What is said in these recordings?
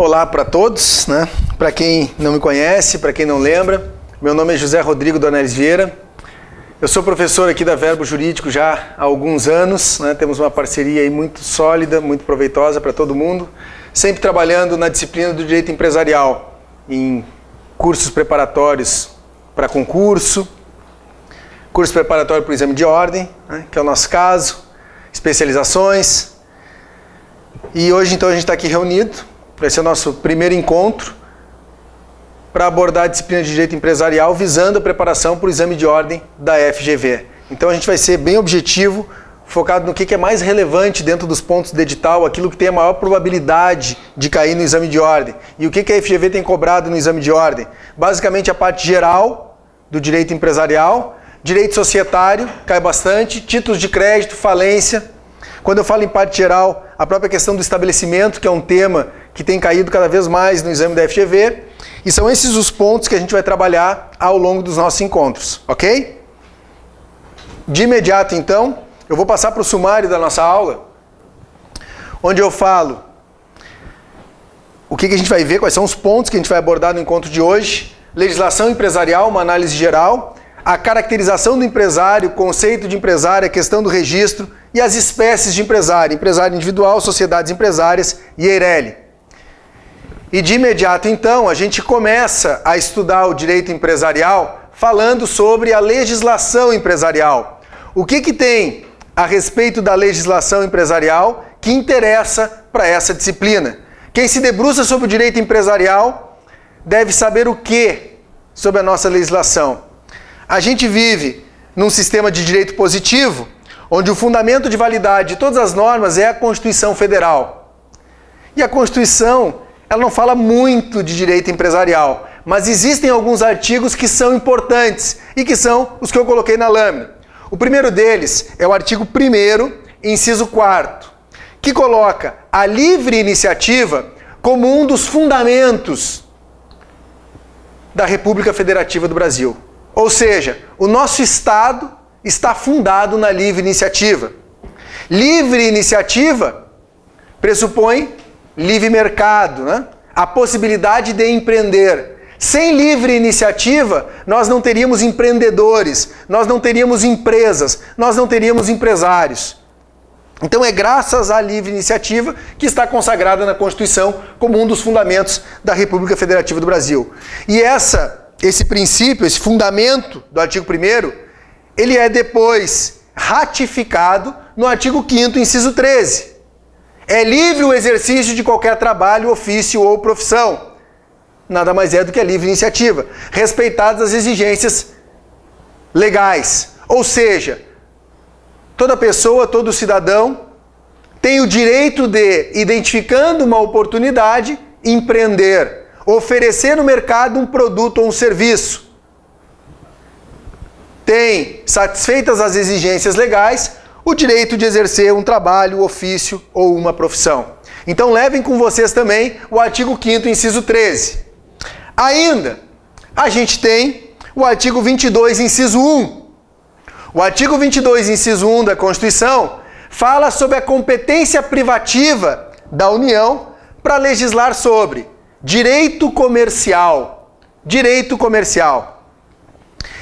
Olá para todos, né? Para quem não me conhece, para quem não lembra, meu nome é José Rodrigo Dornelles Vieira. Eu sou professor aqui da Verbo Jurídico já há alguns anos, né? Temos uma parceria aí muito sólida, muito proveitosa para todo mundo, sempre trabalhando na disciplina do direito empresarial, em cursos preparatórios para concurso, curso preparatório para o exame de ordem, né? Que é o nosso caso, especializações. E hoje então a gente está aqui reunido. Vai ser o nosso primeiro encontro para abordar a disciplina de Direito Empresarial visando a preparação para o exame de ordem da FGV. Então a gente vai ser bem objetivo, focado no que é mais relevante dentro dos pontos do edital, aquilo que tem a maior probabilidade de cair no exame de ordem. E o que a FGV tem cobrado no exame de ordem? Basicamente a parte geral do direito empresarial, direito societário, cai bastante, títulos de crédito, falência. Quando eu falo em parte geral, a própria questão do estabelecimento, que é um tema que tem caído cada vez mais no exame da FGV, e são esses os pontos que a gente vai trabalhar ao longo dos nossos encontros, ok? De imediato, então, eu vou passar para o sumário da nossa aula, onde eu falo o que a gente vai ver, quais são os pontos que a gente vai abordar no encontro de hoje, legislação empresarial, uma análise geral, a caracterização do empresário, conceito de empresário, a questão do registro e as espécies de empresário, empresário individual, sociedades empresárias e EIRELI. E de imediato, então, a gente começa a estudar o direito empresarial falando sobre a legislação empresarial. O que tem a respeito da legislação empresarial que interessa para essa disciplina? Quem se debruça sobre o direito empresarial deve saber o que sobre a nossa legislação. A gente vive num sistema de direito positivo, onde o fundamento de validade de todas as normas é a Constituição Federal. E a Constituição, ela não fala muito de direito empresarial, mas existem alguns artigos que são importantes e que são os que eu coloquei na lâmina. O primeiro deles é o artigo 1º, inciso 4º, que coloca a livre iniciativa como um dos fundamentos da República Federativa do Brasil. Ou seja, o nosso Estado está fundado na livre iniciativa. Livre iniciativa pressupõe livre mercado, né? A possibilidade de empreender. Sem livre iniciativa, nós não teríamos empreendedores, nós não teríamos empresas, nós não teríamos empresários. Então é graças à livre iniciativa que está consagrada na Constituição como um dos fundamentos da República Federativa do Brasil. E esse princípio, esse fundamento do artigo 1º, ele é depois ratificado no artigo 5º, inciso 13. É livre o exercício de qualquer trabalho, ofício ou profissão. Nada mais é do que a livre iniciativa, respeitadas as exigências legais. Ou seja, toda pessoa, todo cidadão tem o direito de, identificando uma oportunidade, empreender, oferecer no mercado um produto ou um serviço. Tem, satisfeitas as exigências legais, o direito de exercer um trabalho, ofício ou uma profissão. Então levem com vocês também o artigo 5º, inciso 13. Ainda, a gente tem o artigo 22, inciso 1. O artigo 22, inciso 1 da Constituição fala sobre a competência privativa da União para legislar sobre direito comercial. Direito comercial.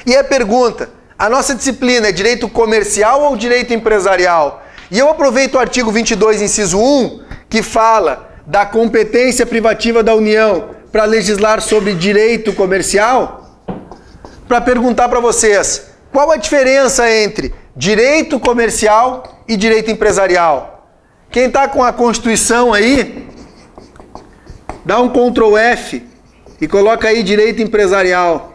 E a pergunta, a nossa disciplina é direito comercial ou direito empresarial? E eu aproveito o artigo 22, inciso 1, que fala da competência privativa da União para legislar sobre direito comercial, para perguntar para vocês, qual a diferença entre direito comercial e direito empresarial? Quem está com a Constituição aí, dá um Ctrl F e coloca aí direito empresarial.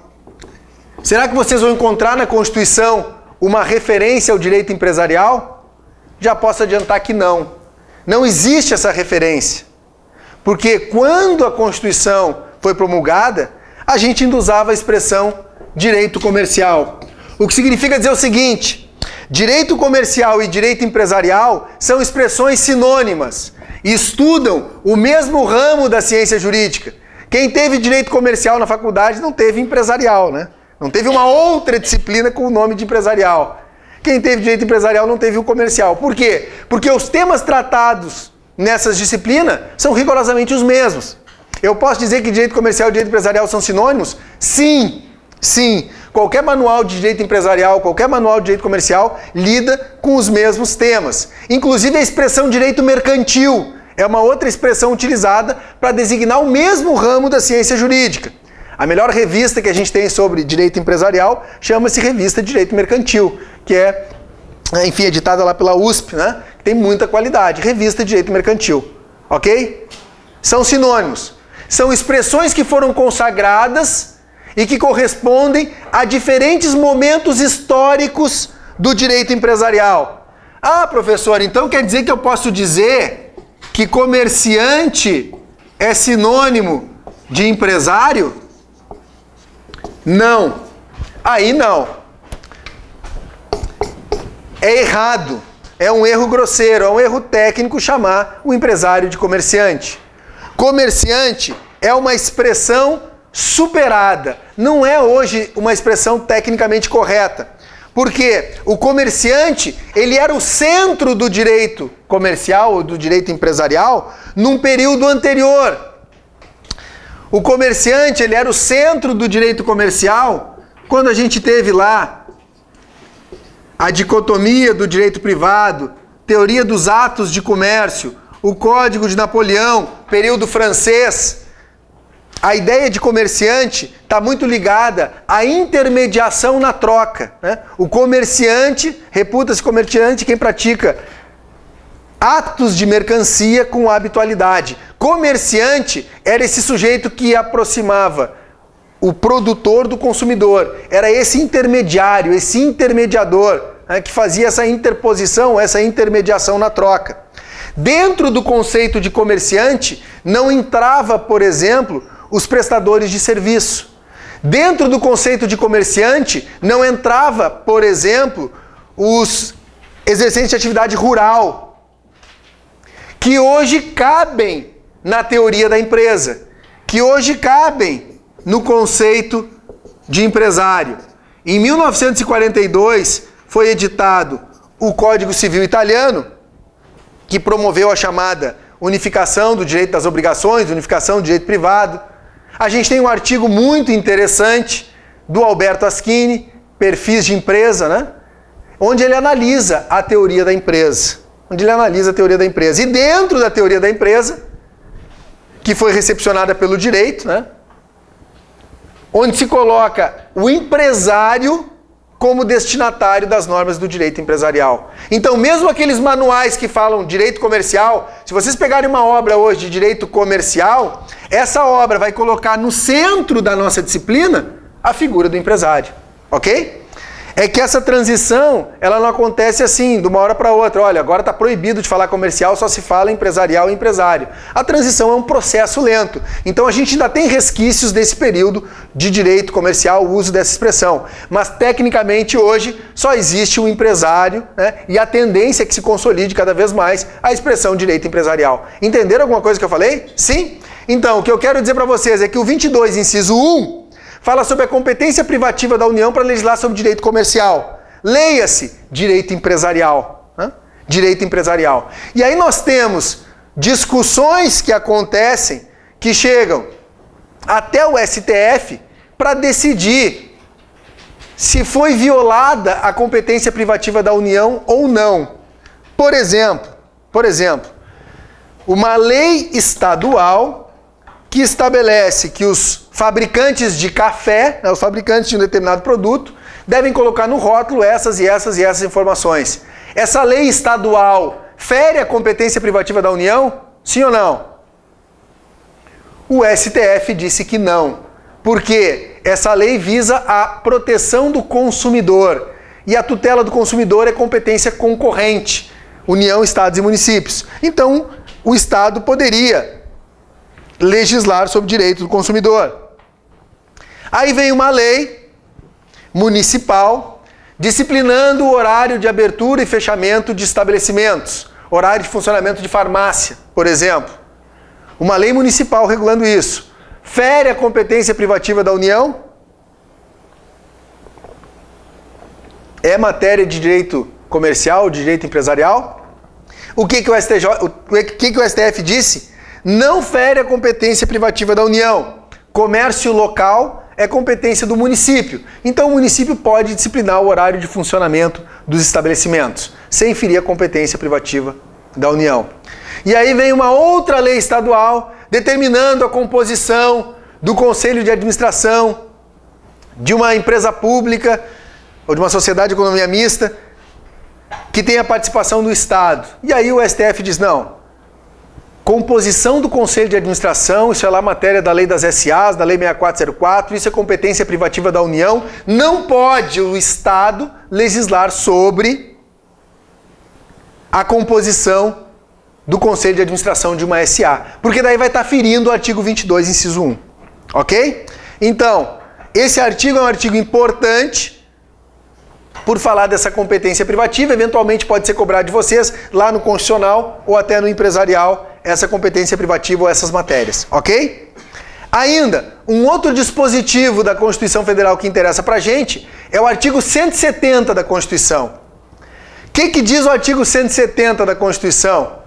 Será que vocês vão encontrar na Constituição uma referência ao direito empresarial? Já posso adiantar que não. Não existe essa referência. Porque quando a Constituição foi promulgada, a gente ainda usava a expressão direito comercial. O que significa dizer o seguinte, direito comercial e direito empresarial são expressões sinônimas e estudam o mesmo ramo da ciência jurídica. Quem teve direito comercial na faculdade não teve empresarial, né? Não teve uma outra disciplina com o nome de empresarial. Quem teve direito empresarial não teve o comercial. Por quê? Porque os temas tratados nessas disciplinas são rigorosamente os mesmos. Eu posso dizer que direito comercial e direito empresarial são sinônimos? Sim, sim. Qualquer manual de direito empresarial, qualquer manual de direito comercial lida com os mesmos temas. Inclusive a expressão direito mercantil é uma outra expressão utilizada para designar o mesmo ramo da ciência jurídica. A melhor revista que a gente tem sobre direito empresarial chama-se Revista de Direito Mercantil, que é, enfim, editada lá pela USP, né? Tem muita qualidade. Revista de Direito Mercantil, ok? São sinônimos. São expressões que foram consagradas e que correspondem a diferentes momentos históricos do direito empresarial. Ah, professor, então quer dizer que eu posso dizer que comerciante é sinônimo de empresário? Não. Aí não. É errado. É um erro grosseiro, é um erro técnico chamar o empresário de comerciante. Comerciante é uma expressão superada, não é hoje uma expressão tecnicamente correta. Porque o comerciante, ele era o centro do direito comercial ou do direito empresarial num período anterior. O comerciante, ele era o centro do direito comercial quando a gente teve lá a dicotomia do direito privado, teoria dos atos de comércio, o Código de Napoleão, período francês. A ideia de comerciante está muito ligada à intermediação na troca, né? O comerciante, reputa-se comerciante quem pratica atos de mercancia com habitualidade. Comerciante era esse sujeito que aproximava o produtor do consumidor. Era esse intermediário, esse intermediador, né, que fazia essa interposição, essa intermediação na troca. Dentro do conceito de comerciante, não entrava, por exemplo, os prestadores de serviço. Dentro do conceito de comerciante, não entrava, por exemplo, os exercentes de atividade rural, que hoje cabem na teoria da empresa, que hoje cabem no conceito de empresário. Em 1942, foi editado o Código Civil Italiano, que promoveu a chamada unificação do direito das obrigações, unificação do direito privado. A gente tem um artigo muito interessante do Alberto Aschini, Perfis de Empresa, né? Onde ele analisa a teoria da empresa. E dentro da teoria da empresa, que foi recepcionada pelo direito, né? Onde se coloca o empresário como destinatário das normas do direito empresarial. Então, mesmo aqueles manuais que falam direito comercial, se vocês pegarem uma obra hoje de direito comercial, essa obra vai colocar no centro da nossa disciplina a figura do empresário, ok? É que essa transição, ela não acontece assim, de uma hora para outra. Olha, agora está proibido de falar comercial, só se fala empresarial e empresário. A transição é um processo lento. Então a gente ainda tem resquícios desse período de direito comercial, o uso dessa expressão. Mas tecnicamente hoje só existe o empresário, né? E a tendência é que se consolide cada vez mais a expressão direito empresarial. Entenderam alguma coisa que eu falei? Sim? Então, o que eu quero dizer para vocês é que o 22, inciso 1, fala sobre a competência privativa da União para legislar sobre direito comercial. Leia-se direito empresarial. Né? Direito empresarial. E aí nós temos discussões que acontecem, que chegam até o STF para decidir se foi violada a competência privativa da União ou não. Por exemplo, uma lei estadual que estabelece que os fabricantes de café, né, os fabricantes de um determinado produto, devem colocar no rótulo essas e essas e essas informações. Essa lei estadual fere a competência privativa da União? Sim ou não? O STF disse que não, porque essa lei visa a proteção do consumidor e a tutela do consumidor é competência concorrente, União, Estados e municípios. Então, o Estado poderia legislar sobre o direito do consumidor. Aí vem uma lei municipal disciplinando o horário de abertura e fechamento de estabelecimentos, horário de funcionamento de farmácia, por exemplo. Uma lei municipal regulando isso. Fere a competência privativa da União? É matéria de direito comercial, de direito empresarial? O que o STF disse? não fere a competência privativa da União. Comércio local é competência do município. Então o município pode disciplinar o horário de funcionamento dos estabelecimentos, sem ferir a competência privativa da União. E aí vem uma outra lei estadual determinando a composição do Conselho de Administração de uma empresa pública ou de uma sociedade de economia mista que tem a participação do Estado. E aí o STF diz, não, composição do Conselho de Administração, isso é lá matéria da lei das SAs, da lei 6404, isso é competência privativa da União, não pode o Estado legislar sobre a composição do Conselho de Administração de uma SA, porque daí vai estar ferindo o artigo 22, inciso 1, ok? Então, esse artigo é um artigo importante por falar dessa competência privativa, eventualmente pode ser cobrado de vocês lá no Constitucional ou até no Empresarial, essa competência privativa ou essas matérias, ok? Ainda, um outro dispositivo da Constituição Federal que interessa pra gente é o artigo 170 da Constituição. O que diz o artigo 170 da Constituição?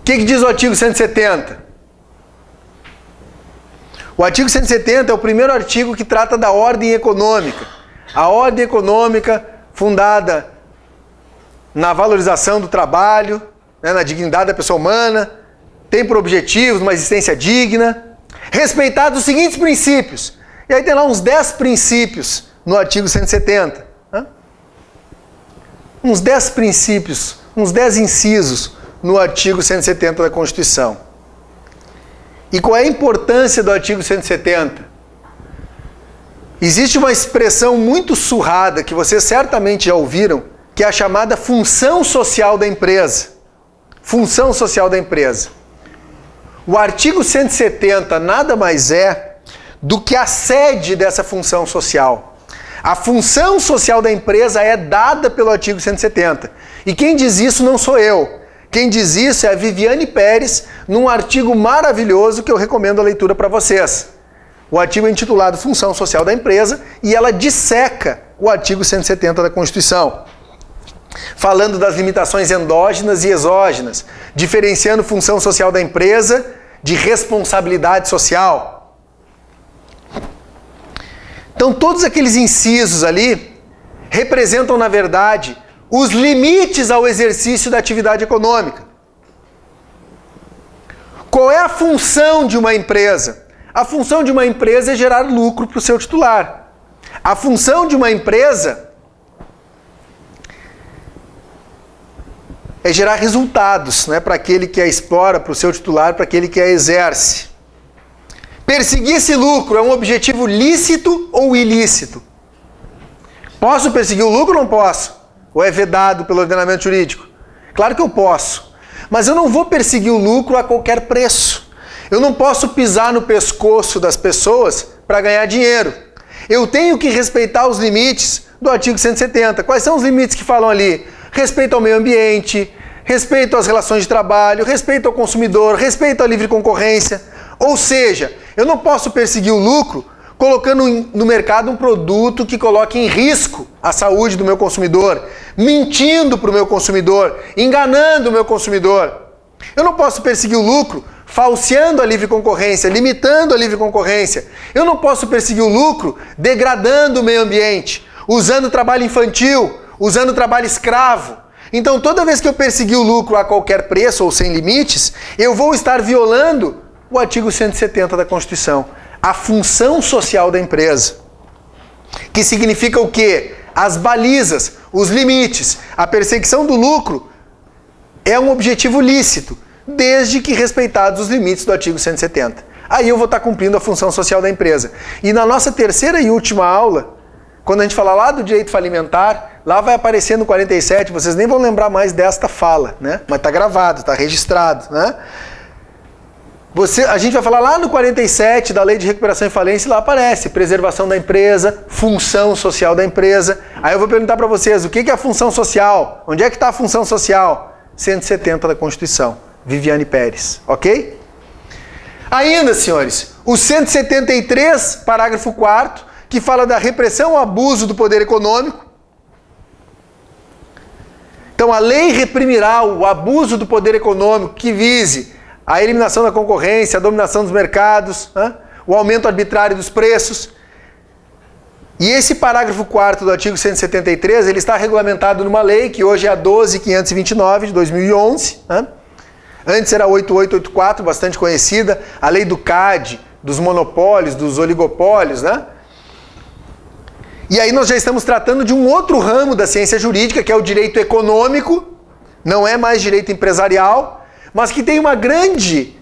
O que diz o artigo 170? O artigo 170 é o primeiro artigo que trata da ordem econômica. A ordem econômica fundada na valorização do trabalho, né, na dignidade da pessoa humana, tem por objetivo uma existência digna, respeitados os seguintes princípios. E aí tem lá uns 10 princípios no artigo 170. Né? Uns 10 princípios, uns 10 incisos no artigo 170 da Constituição. E qual é a importância do artigo 170? Existe uma expressão muito surrada que vocês certamente já ouviram, que é a chamada função social da empresa. Função social da empresa. O artigo 170 nada mais é do que a sede dessa função social. A função social da empresa é dada pelo artigo 170. E quem diz isso não sou eu. Quem diz isso é a Viviane Pérez, num artigo maravilhoso que eu recomendo a leitura para vocês. O artigo é intitulado Função Social da Empresa e ela disseca o artigo 170 da Constituição, falando das limitações endógenas e exógenas, diferenciando função social da empresa de responsabilidade social. Então todos aqueles incisos ali representam, na verdade, os limites ao exercício da atividade econômica. Qual é a função de uma empresa? A função de uma empresa é gerar lucro para o seu titular. A função de uma empresa é gerar resultados, né, para aquele que a explora, para o seu titular, para aquele que a exerce. Perseguir esse lucro é um objetivo lícito ou ilícito? Posso perseguir o lucro ou não posso? Ou é vedado pelo ordenamento jurídico? Claro que eu posso. Mas eu não vou perseguir o lucro a qualquer preço. Eu não posso pisar no pescoço das pessoas para ganhar dinheiro. Eu tenho que respeitar os limites do artigo 170. Quais são os limites que falam ali? Respeito ao meio ambiente, respeito às relações de trabalho, respeito ao consumidor, respeito à livre concorrência. Ou seja, eu não posso perseguir o lucro colocando no mercado um produto que coloque em risco a saúde do meu consumidor, mentindo para o meu consumidor, enganando o meu consumidor. Eu não posso perseguir o lucro falseando a livre concorrência, limitando a livre concorrência. Eu não posso perseguir o lucro degradando o meio ambiente, usando trabalho infantil, usando trabalho escravo. Então, toda vez que eu perseguir o lucro a qualquer preço ou sem limites, eu vou estar violando o artigo 170 da Constituição. A função social da empresa, que significa o quê? As balizas, os limites. A perseguição do lucro é um objetivo lícito, desde que respeitados os limites do artigo 170. Aí eu vou estar cumprindo a função social da empresa. E na nossa terceira e última aula, quando a gente falar lá do direito falimentar, lá vai aparecer no 47, vocês nem vão lembrar mais desta fala, né? Mas está gravado, está registrado, né? A gente vai falar lá no 47 da Lei de Recuperação e Falência e lá aparece preservação da empresa, função social da empresa. Aí eu vou perguntar para vocês, o que é a função social? Onde é que está a função social? 170 da Constituição. Viviane Pérez, ok? Ainda, senhores, o 173, parágrafo 4º, que fala da repressão ao abuso do poder econômico. Então, Então a lei reprimirá o abuso do poder econômico que vise a eliminação da concorrência, a dominação dos mercados, o aumento arbitrário dos preços. E esse parágrafo 4º do artigo 173, ele está regulamentado numa lei que hoje é a 12.529 de 2011. Antes era a 8884, bastante conhecida, a lei do CAD, dos monopólios, dos oligopólios, E aí nós já estamos tratando de um outro ramo da ciência jurídica, que é o direito econômico, não é mais direito empresarial, mas que tem uma grande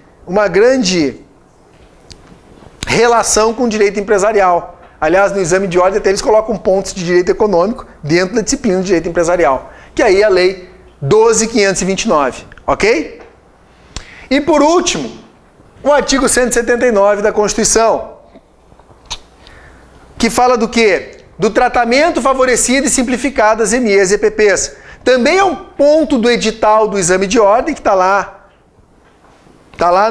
relação com o direito empresarial. Aliás, no exame de ordem até eles colocam pontos de direito econômico dentro da disciplina de direito empresarial, que aí é a lei 12.529, ok? E por último, o artigo 179 da Constituição, que fala do quê? Do tratamento favorecido e simplificado das MEs e EPPs. Também é um ponto do edital do exame de ordem, que está lá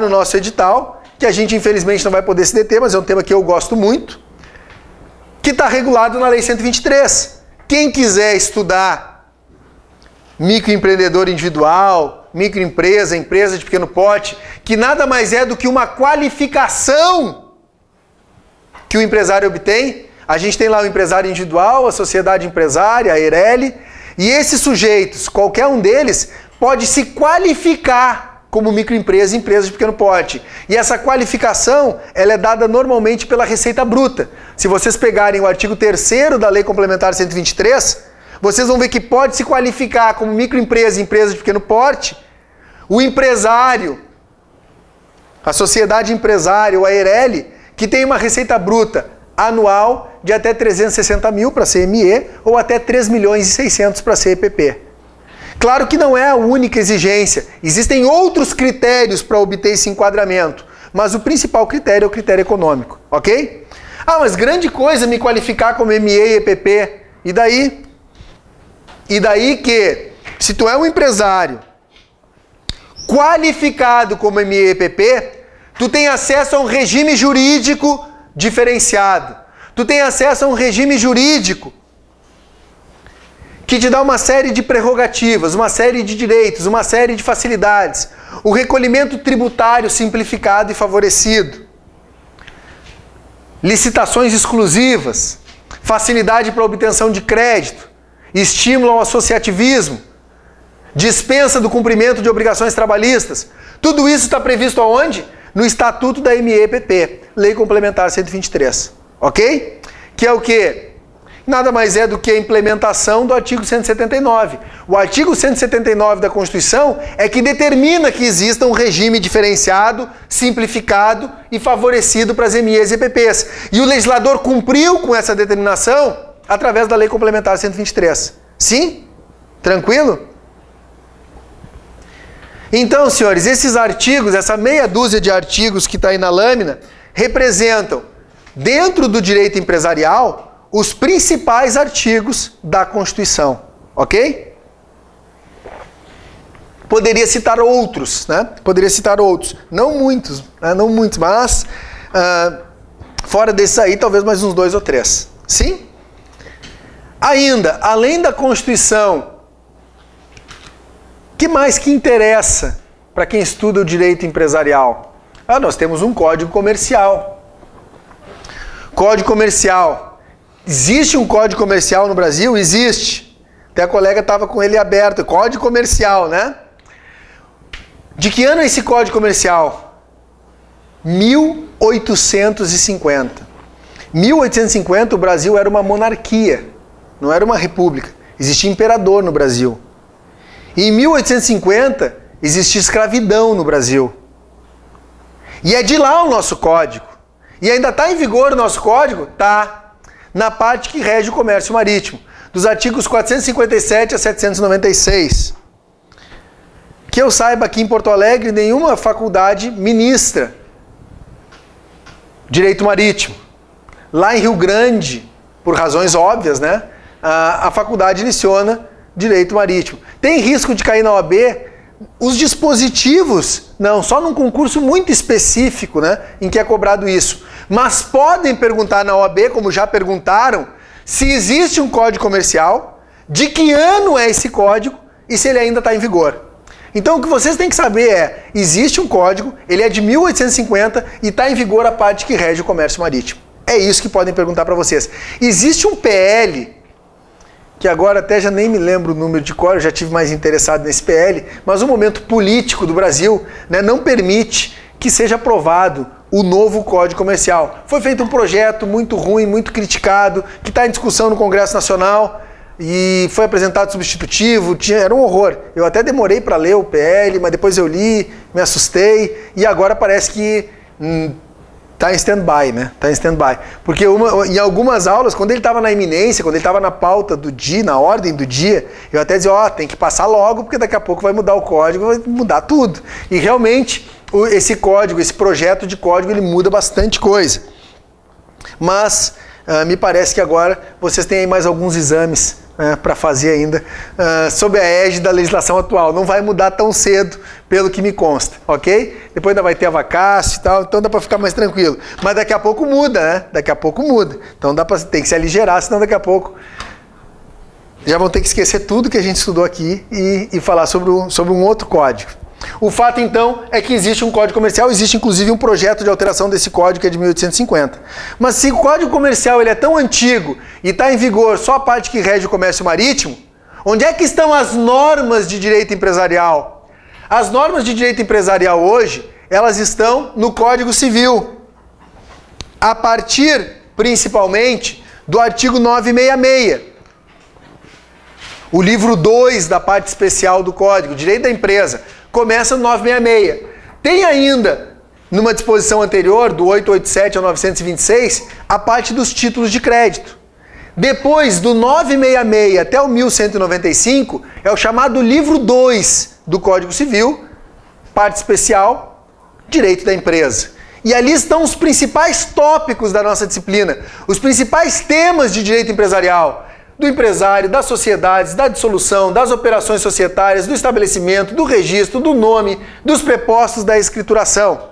no nosso edital, que a gente infelizmente não vai poder se deter, mas é um tema que eu gosto muito, que está regulado na Lei 123. Quem quiser estudar microempreendedor individual, microempresa, empresa de pequeno porte, que nada mais é do que uma qualificação que o empresário obtém. A gente tem lá o empresário individual, a sociedade empresária, a EIRELI, e esses sujeitos, qualquer um deles, pode se qualificar como microempresa e empresa de pequeno porte. E essa qualificação, ela é dada normalmente pela Receita Bruta. Se vocês pegarem o artigo 3º da Lei Complementar 123, vocês vão ver que pode se qualificar como microempresa e empresa de pequeno porte o empresário, a sociedade empresária, ou a EIRELI, que tem uma Receita Bruta anual de até 360 mil para CME ou até 3 milhões e 600 para CEPP. Claro que não é a única exigência, existem outros critérios para obter esse enquadramento, mas o principal critério é o critério econômico, ok? Ah, mas grande coisa me qualificar como ME e EPP, e daí? E daí que, se tu é um empresário qualificado como ME e EPP, tu tem acesso a um regime jurídico diferenciado. Tu tem acesso a um regime jurídico que te dá uma série de prerrogativas, uma série de direitos, uma série de facilidades. O recolhimento tributário simplificado e favorecido. Licitações exclusivas. Facilidade para obtenção de crédito. Estímulo ao associativismo. Dispensa do cumprimento de obrigações trabalhistas. Tudo isso está previsto aonde? No Estatuto da MEPP, Lei Complementar 123, ok? Que é o quê? Nada mais é do que a implementação do artigo 179. O artigo 179 da Constituição é que determina que exista um regime diferenciado, simplificado e favorecido para as MEs e EPPs. E o legislador cumpriu com essa determinação através da Lei Complementar 123. Sim? Tranquilo? Então, senhores, esses artigos, essa meia dúzia de artigos que está aí na lâmina, representam, dentro do direito empresarial, os principais artigos da Constituição, ok? Poderia citar outros, né? Poderia citar outros. Não muitos, né? Não muitos, mas fora desses aí, talvez mais uns 2 ou 3. Sim? Ainda, além da Constituição, o que mais que interessa para quem estuda o direito empresarial? Nós temos um Código Comercial. Código Comercial. Existe um Código Comercial no Brasil? Existe. Até a colega estava com ele aberto. Código Comercial, né? De que ano é esse Código Comercial? 1850. 1850 o Brasil era uma monarquia, não era uma república. Existia imperador no Brasil. E em 1850 existia escravidão no Brasil. E é de lá o nosso código. E ainda está em vigor o nosso código? Está. Na parte que rege o comércio marítimo. Dos artigos 457 a 796. Que eu saiba, aqui em Porto Alegre, nenhuma faculdade ministra direito marítimo. Lá em Rio Grande, por razões óbvias, né, a faculdade leciona direito marítimo. Tem risco de cair na OAB os dispositivos, não, só num concurso muito específico, né, em que é cobrado isso. Mas podem perguntar na OAB, como já perguntaram, se existe um código comercial, de que ano é esse código e se ele ainda está em vigor. Então o que vocês têm que saber é, existe um código, ele é de 1850 e está em vigor a parte que rege o comércio marítimo. É isso que podem perguntar para vocês. Existe um PL, que agora até já nem me lembro o número de cor, eu já tive mais interessado nesse PL, mas o momento político do Brasil, né, não permite que seja aprovado o novo Código Comercial. Foi feito um projeto muito ruim, muito criticado, que está em discussão no Congresso Nacional, e foi apresentado substitutivo, era um horror. Eu até demorei para ler o PL, mas depois eu li, me assustei, e agora parece que está em stand-by, né? Está em stand-by. Porque em algumas aulas, quando ele estava na iminência, quando ele estava na pauta do dia, na ordem do dia, eu até dizia, tem que passar logo, porque daqui a pouco vai mudar o código, vai mudar tudo. E realmente, esse código, esse projeto de código, ele muda bastante coisa. Mas me parece que agora vocês têm aí mais alguns exames para fazer ainda sob a égide da legislação atual. Não vai mudar tão cedo, pelo que me consta, ok? Depois ainda vai ter a vacácio e tal, então dá para ficar mais tranquilo. Mas daqui a pouco muda, né? Daqui a pouco muda. Então tem que se aligerar, senão daqui a pouco já vão ter que esquecer tudo que a gente estudou aqui e falar sobre um outro código. O fato, então, é que existe um Código Comercial, existe inclusive um projeto de alteração desse código que é de 1850. Mas se o Código Comercial ele é tão antigo e está em vigor só a parte que rege o comércio marítimo, onde é que estão as normas de direito empresarial? As normas de direito empresarial hoje, elas estão no Código Civil, a partir, principalmente, do artigo 966. O livro 2 da parte especial do Código, Direito da Empresa, começa no 966. Tem ainda, numa disposição anterior, do 887 ao 926, a parte dos títulos de crédito. Depois, do 966 até o 1195, é o chamado livro 2 do Código Civil, parte especial, Direito da Empresa. E ali estão os principais tópicos da nossa disciplina, os principais temas de direito empresarial, do empresário, das sociedades, da dissolução, das operações societárias, do estabelecimento, do registro, do nome, dos prepostos, da escrituração.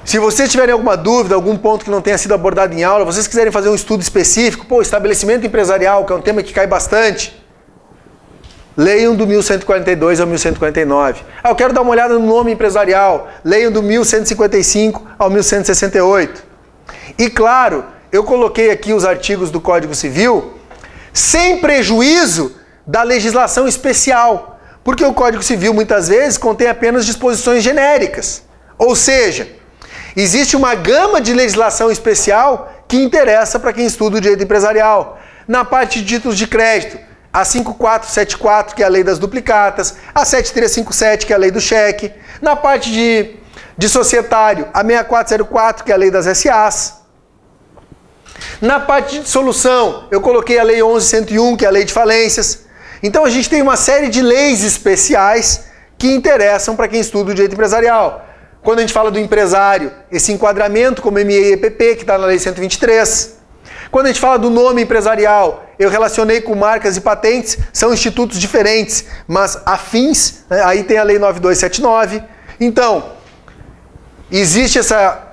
Se vocês tiverem alguma dúvida, algum ponto que não tenha sido abordado em aula, vocês quiserem fazer um estudo específico, estabelecimento empresarial, que é um tema que cai bastante, leiam do 1142 ao 1149. Eu quero dar uma olhada no nome empresarial, leiam do 1155 ao 1168. E claro, eu coloquei aqui os artigos do Código Civil sem prejuízo da legislação especial, porque o Código Civil muitas vezes contém apenas disposições genéricas. Ou seja, existe uma gama de legislação especial que interessa para quem estuda o direito empresarial. Na parte de títulos de crédito, a 5474, que é a lei das duplicatas, a 7357, que é a lei do cheque. Na parte de societário, a 6404, que é a lei das SAs. Na parte de dissolução, eu coloquei a Lei 11.101, que é a Lei de Falências. Então a gente tem uma série de leis especiais que interessam para quem estuda o direito empresarial. Quando a gente fala do empresário, esse enquadramento como MEI e EPP, que está na Lei 123. Quando a gente fala do nome empresarial, eu relacionei com marcas e patentes, são institutos diferentes, mas afins, né? Aí tem a Lei 9279. Então, existe essa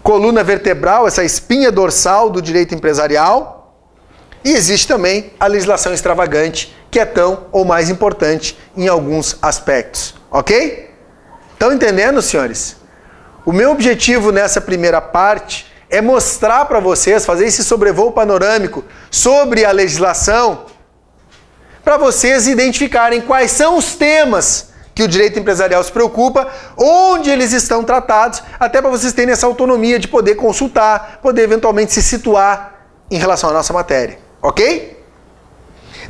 coluna vertebral, essa espinha dorsal do direito empresarial, e existe também a legislação extravagante, que é tão ou mais importante em alguns aspectos, ok? Estão entendendo, senhores? O meu objetivo nessa primeira parte é mostrar para vocês, fazer esse sobrevoo panorâmico sobre a legislação, para vocês identificarem quais são os temas que o direito empresarial se preocupa, onde eles estão tratados, até para vocês terem essa autonomia de poder consultar, poder eventualmente se situar em relação à nossa matéria, ok?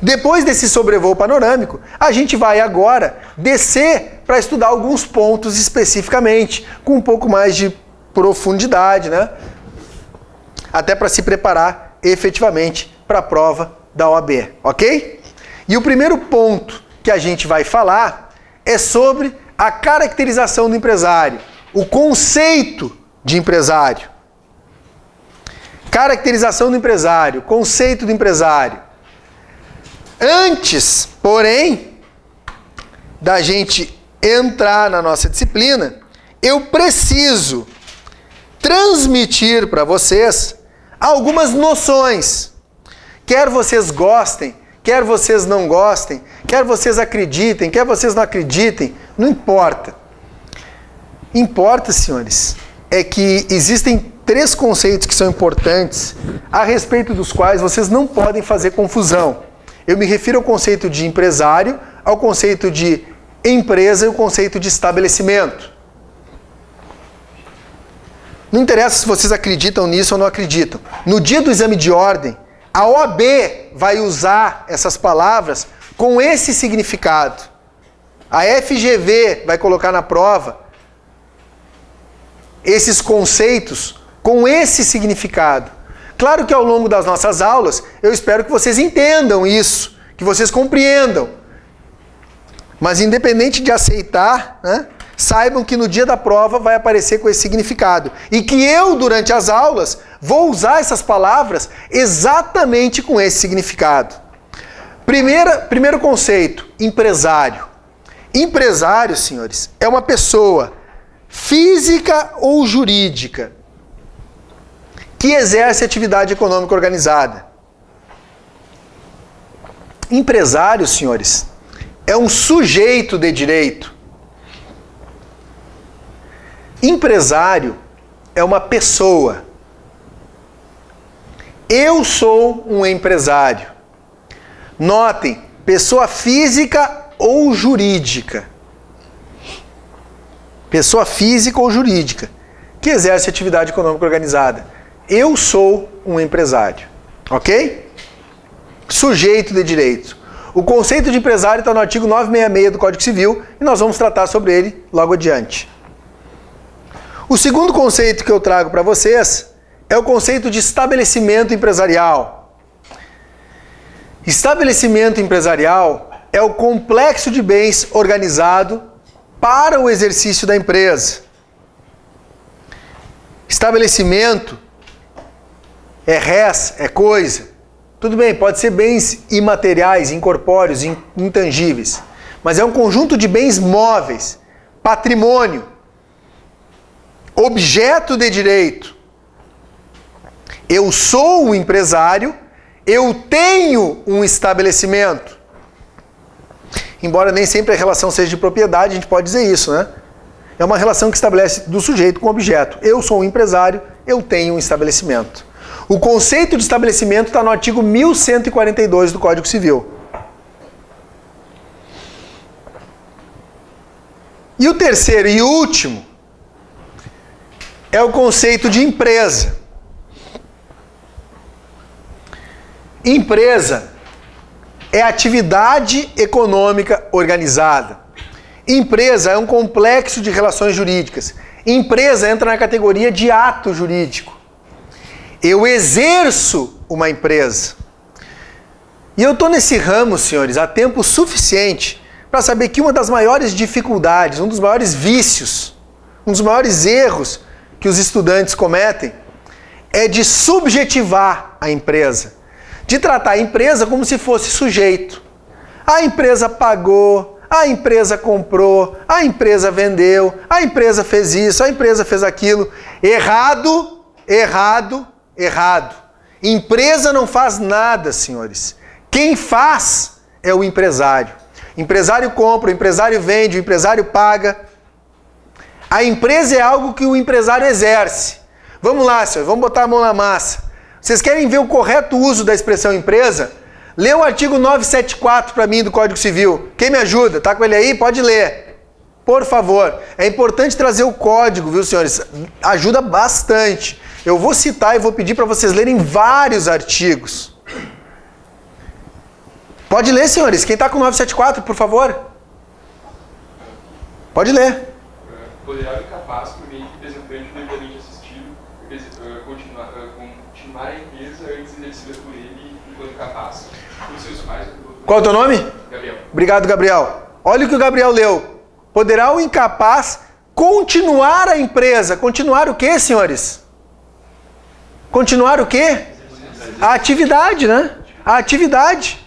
Depois desse sobrevoo panorâmico, a gente vai agora descer para estudar alguns pontos especificamente, com um pouco mais de profundidade, né? Até para se preparar efetivamente para a prova da OAB, ok? E o primeiro ponto que a gente vai falar é sobre a caracterização do empresário, o conceito de empresário. Caracterização do empresário, conceito do empresário. Antes, porém, da gente entrar na nossa disciplina, eu preciso transmitir para vocês algumas noções. Quer vocês gostem, quer vocês não gostem, quer vocês acreditem, quer vocês não acreditem, não importa. Importa, senhores, é que existem 3 conceitos que são importantes, a respeito dos quais vocês não podem fazer confusão. Eu me refiro ao conceito de empresário, ao conceito de empresa e o conceito de estabelecimento. Não interessa se vocês acreditam nisso ou não acreditam. No dia do exame de ordem, a OAB vai usar essas palavras com esse significado. A FGV vai colocar na prova esses conceitos com esse significado. Claro que ao longo das nossas aulas, eu espero que vocês entendam isso, que vocês compreendam. Mas independente de aceitar, né, saibam que no dia da prova vai aparecer com esse significado. E que eu, durante as aulas, vou usar essas palavras exatamente com esse significado. Primeiro conceito, empresário. Empresário, senhores, é uma pessoa física ou jurídica que exerce atividade econômica organizada. Empresário, senhores, é um sujeito de direito. Empresário é uma pessoa. Eu sou um empresário. Notem, pessoa física ou jurídica. Pessoa física ou jurídica que exerce atividade econômica organizada. Eu sou um empresário. Ok? Sujeito de direito. O conceito de empresário está no artigo 966 do Código Civil e nós vamos tratar sobre ele logo adiante. O segundo conceito que eu trago para vocês é o conceito de estabelecimento empresarial. Estabelecimento empresarial é o complexo de bens organizado para o exercício da empresa. Estabelecimento é res, é coisa. Tudo bem, pode ser bens imateriais, incorpóreos, intangíveis. Mas é um conjunto de bens móveis, patrimônio, objeto de direito. Eu sou um empresário, eu tenho um estabelecimento. Embora nem sempre a relação seja de propriedade, a gente pode dizer isso, né? É uma relação que estabelece do sujeito com o objeto. Eu sou um empresário, eu tenho um estabelecimento. O conceito de estabelecimento está no artigo 1142 do Código Civil. E o terceiro e último é o conceito de empresa. Empresa é atividade econômica organizada. Empresa é um complexo de relações jurídicas. Empresa entra na categoria de ato jurídico. Eu exerço uma empresa. E eu estou nesse ramo, senhores, há tempo suficiente para saber que uma das maiores dificuldades, um dos maiores vícios, um dos maiores erros que os estudantes cometem é de subjetivar a empresa. De tratar a empresa como se fosse sujeito. A empresa pagou, a empresa comprou, a empresa vendeu, a empresa fez isso, a empresa fez aquilo. Errado, errado, errado. Empresa não faz nada, senhores. Quem faz é o empresário. O empresário compra, o empresário vende, o empresário paga. A empresa é algo que o empresário exerce. Vamos lá, senhores, vamos botar a mão na massa. Vocês querem ver o correto uso da expressão empresa? Lê o artigo 974 para mim do Código Civil. Quem me ajuda? Tá com ele aí? Pode ler. Por favor. É importante trazer o código, viu, senhores? Ajuda bastante. Eu vou citar e vou pedir para vocês lerem vários artigos. Pode ler, senhores. Quem está com 974, por favor? Pode ler. Poderá o incapaz, por meio de desempenho devidamente assistido, continuar a empresa antes exercida por ele enquanto capaz. Por seus pais. Qual é o teu nome? Gabriel. Obrigado, Gabriel. Olha o que o Gabriel leu. Poderá o incapaz continuar a empresa. Continuar o quê, senhores? Continuar o quê? A atividade, né? A atividade.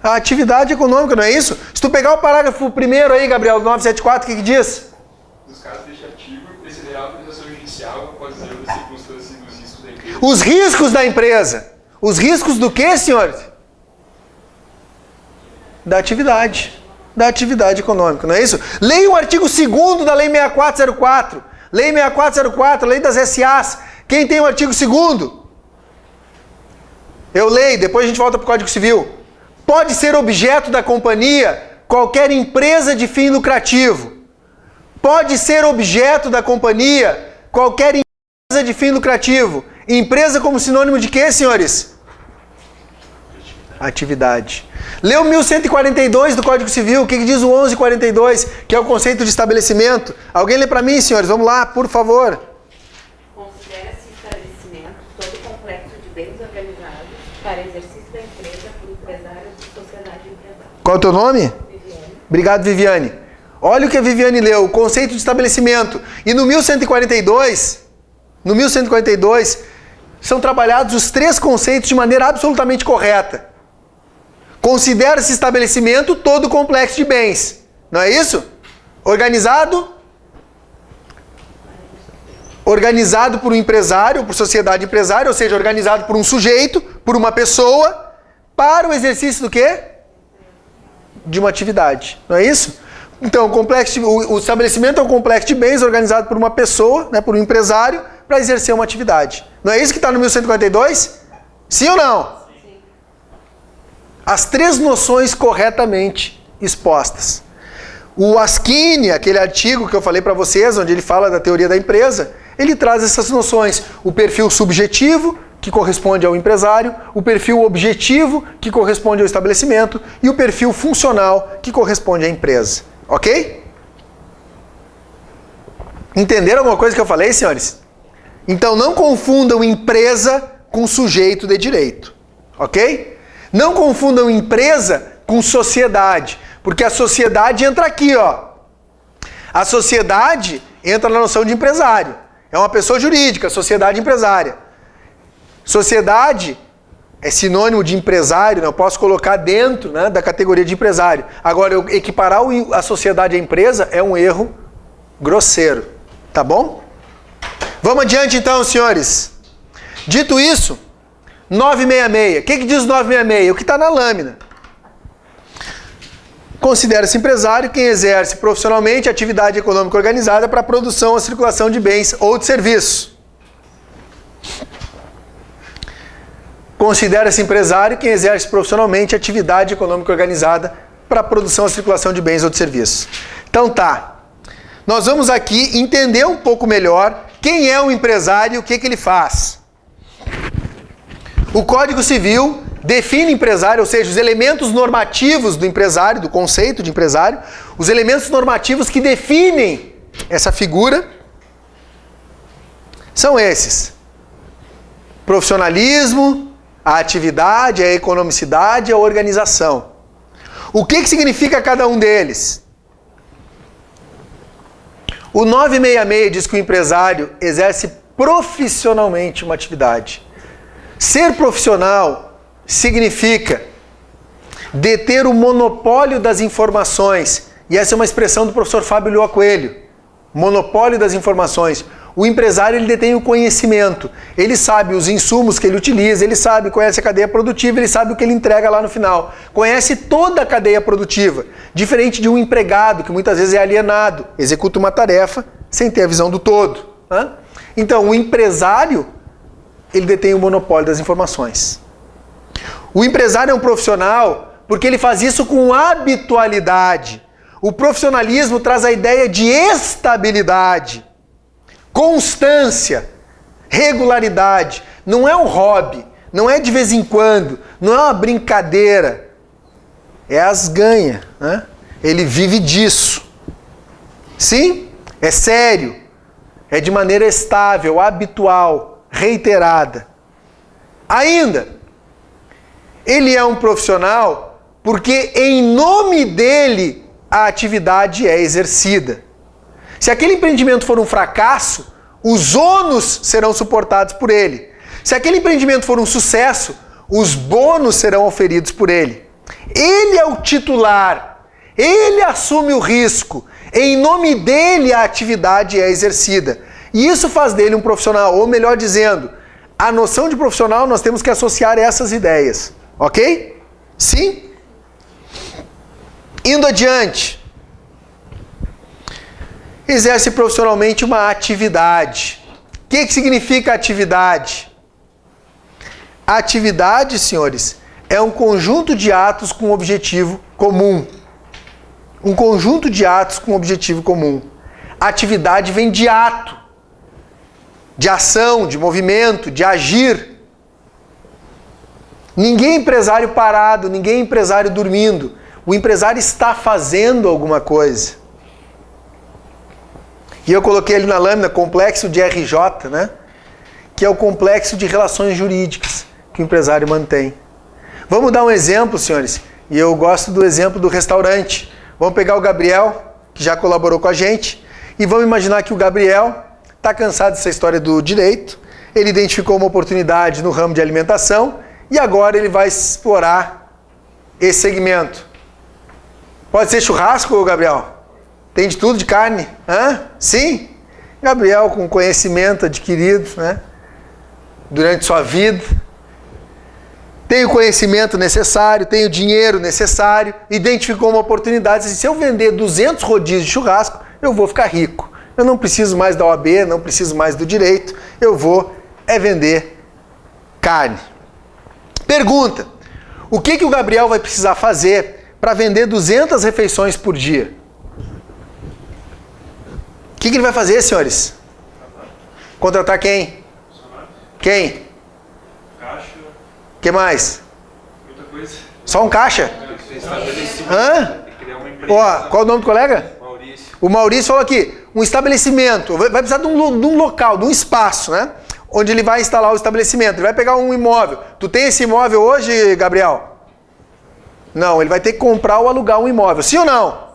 A atividade econômica, não é isso? Se tu pegar o parágrafo primeiro aí, Gabriel, do 974, o que diz? Nos casos deste artigo, precederá a autorização judicial após o exame das circunstâncias e dos riscos da empresa. Os riscos da empresa. Os riscos do quê, senhores? Da atividade econômica, não é isso? Leia o artigo 2º da Lei 6404. Lei 6404, Lei das SAs. Quem tem o artigo 2º? Eu leio, depois a gente volta para o Código Civil. Pode ser objeto da companhia qualquer empresa de fim lucrativo. Pode ser objeto da companhia qualquer empresa de fim lucrativo. Empresa como sinônimo de quê, senhores? Atividade. Lê o 1142 do Código Civil, o que diz o 1142, que é o conceito de estabelecimento. Alguém lê para mim, senhores? Vamos lá, por favor. Considera-se estabelecimento todo complexo de bens organizados para exercício da empresa por empresários de sociedade empresária. Qual é o teu nome? Viviane. Obrigado, Viviane. Olha o que a Viviane leu, o conceito de estabelecimento. E no 1142, são trabalhados os 3 conceitos de maneira absolutamente correta. Considera-se estabelecimento todo complexo de bens. Não é isso? Organizado por um empresário, por sociedade empresária, ou seja, organizado por um sujeito, por uma pessoa, para o exercício do quê? De uma atividade. Não é isso? Então, o estabelecimento é um complexo de bens organizado por uma pessoa, né, por um empresário, para exercer uma atividade. Não é isso que está no 1142? Sim ou não? As 3 noções corretamente expostas. O Askini, aquele artigo que eu falei para vocês, onde ele fala da teoria da empresa, ele traz essas noções. O perfil subjetivo, que corresponde ao empresário, o perfil objetivo, que corresponde ao estabelecimento, e o perfil funcional, que corresponde à empresa. Ok? Entenderam alguma coisa que eu falei, senhores? Então não confundam empresa com sujeito de direito. Ok? Não confundam empresa com sociedade, porque a sociedade entra aqui, ó. A sociedade entra na noção de empresário. É uma pessoa jurídica, sociedade empresária. Sociedade é sinônimo de empresário, né? Eu posso colocar dentro, né, da categoria de empresário. Agora, eu equiparar a sociedade à empresa é um erro grosseiro, tá bom? Vamos adiante então, senhores. Dito isso, 966. O que diz o 966? O que está na lâmina. Considera-se empresário quem exerce profissionalmente atividade econômica organizada para a produção ou circulação de bens ou de serviços. Considera-se empresário quem exerce profissionalmente atividade econômica organizada para a produção ou circulação de bens ou de serviços. Então tá. Nós vamos aqui entender um pouco melhor quem é o empresário e o que ele faz. O Código Civil define empresário, ou seja, os elementos normativos do empresário, do conceito de empresário, os elementos normativos que definem essa figura são esses: profissionalismo, a atividade, a economicidade, a organização. O que significa cada um deles? O 966 diz que o empresário exerce profissionalmente uma atividade. Ser profissional significa deter o monopólio das informações. E essa é uma expressão do professor Fábio Lua Coelho. Monopólio das informações. O empresário, ele detém o conhecimento. Ele sabe os insumos que ele utiliza, ele sabe, conhece a cadeia produtiva, ele sabe o que ele entrega lá no final. Conhece toda a cadeia produtiva. Diferente de um empregado, que muitas vezes é alienado, executa uma tarefa sem ter a visão do todo. Né? Então, o empresário, ele detém o monopólio das informações. O empresário é um profissional porque ele faz isso com habitualidade. O profissionalismo traz a ideia de estabilidade, constância, regularidade. Não é um hobby, não é de vez em quando, não é uma brincadeira. É as ganha, né? Ele vive disso. Sim, é sério, é de maneira estável, habitual, reiterada. Ainda, ele é um profissional porque em nome dele a atividade é exercida. Se aquele empreendimento for um fracasso, os ônus serão suportados por ele. Se aquele empreendimento for um sucesso, os bônus serão oferidos por ele. Ele é o titular, ele assume o risco, em nome dele a atividade é exercida. E isso faz dele um profissional, ou melhor dizendo, a noção de profissional nós temos que associar essas ideias, ok? Sim? Indo adiante. Exerce profissionalmente uma atividade. O que significa atividade? Atividade, senhores, é um conjunto de atos com objetivo comum. Um conjunto de atos com objetivo comum. Atividade vem de ato, de ação, de movimento, de agir. Ninguém é empresário parado, ninguém é empresário dormindo. O empresário está fazendo alguma coisa. E eu coloquei ali na lâmina complexo de RJ, né? Que é o complexo de relações jurídicas que o empresário mantém. Vamos dar um exemplo, senhores. E eu gosto do exemplo do restaurante. Vamos pegar o Gabriel, que já colaborou com a gente, e vamos imaginar que o Gabriel está cansado dessa história do direito, ele identificou uma oportunidade no ramo de alimentação e agora ele vai explorar esse segmento. Pode ser churrasco, Gabriel? Tem de tudo de carne? Hã? Sim? Gabriel, com conhecimento adquirido, né, durante sua vida, tem o conhecimento necessário, tem o dinheiro necessário, identificou uma oportunidade. Se eu vender 200 rodízios de churrasco, eu vou ficar rico. Eu não preciso mais da OAB, não preciso mais do direito, eu vou vender carne. Pergunta, o que o Gabriel vai precisar fazer para vender 200 refeições por dia? O que ele vai fazer, senhores? Contratar quem? Quem? Caixa. O que mais? Muita coisa. Só um caixa? Hã? Tem que criar uma empresa. Ó, qual é o nome do colega? Maurício. O Maurício falou aqui, um estabelecimento, vai precisar de um local, de um espaço, né? Onde ele vai instalar o estabelecimento. Ele vai pegar um imóvel. Tu tem esse imóvel hoje, Gabriel? Não, ele vai ter que comprar ou alugar um imóvel. Sim ou não?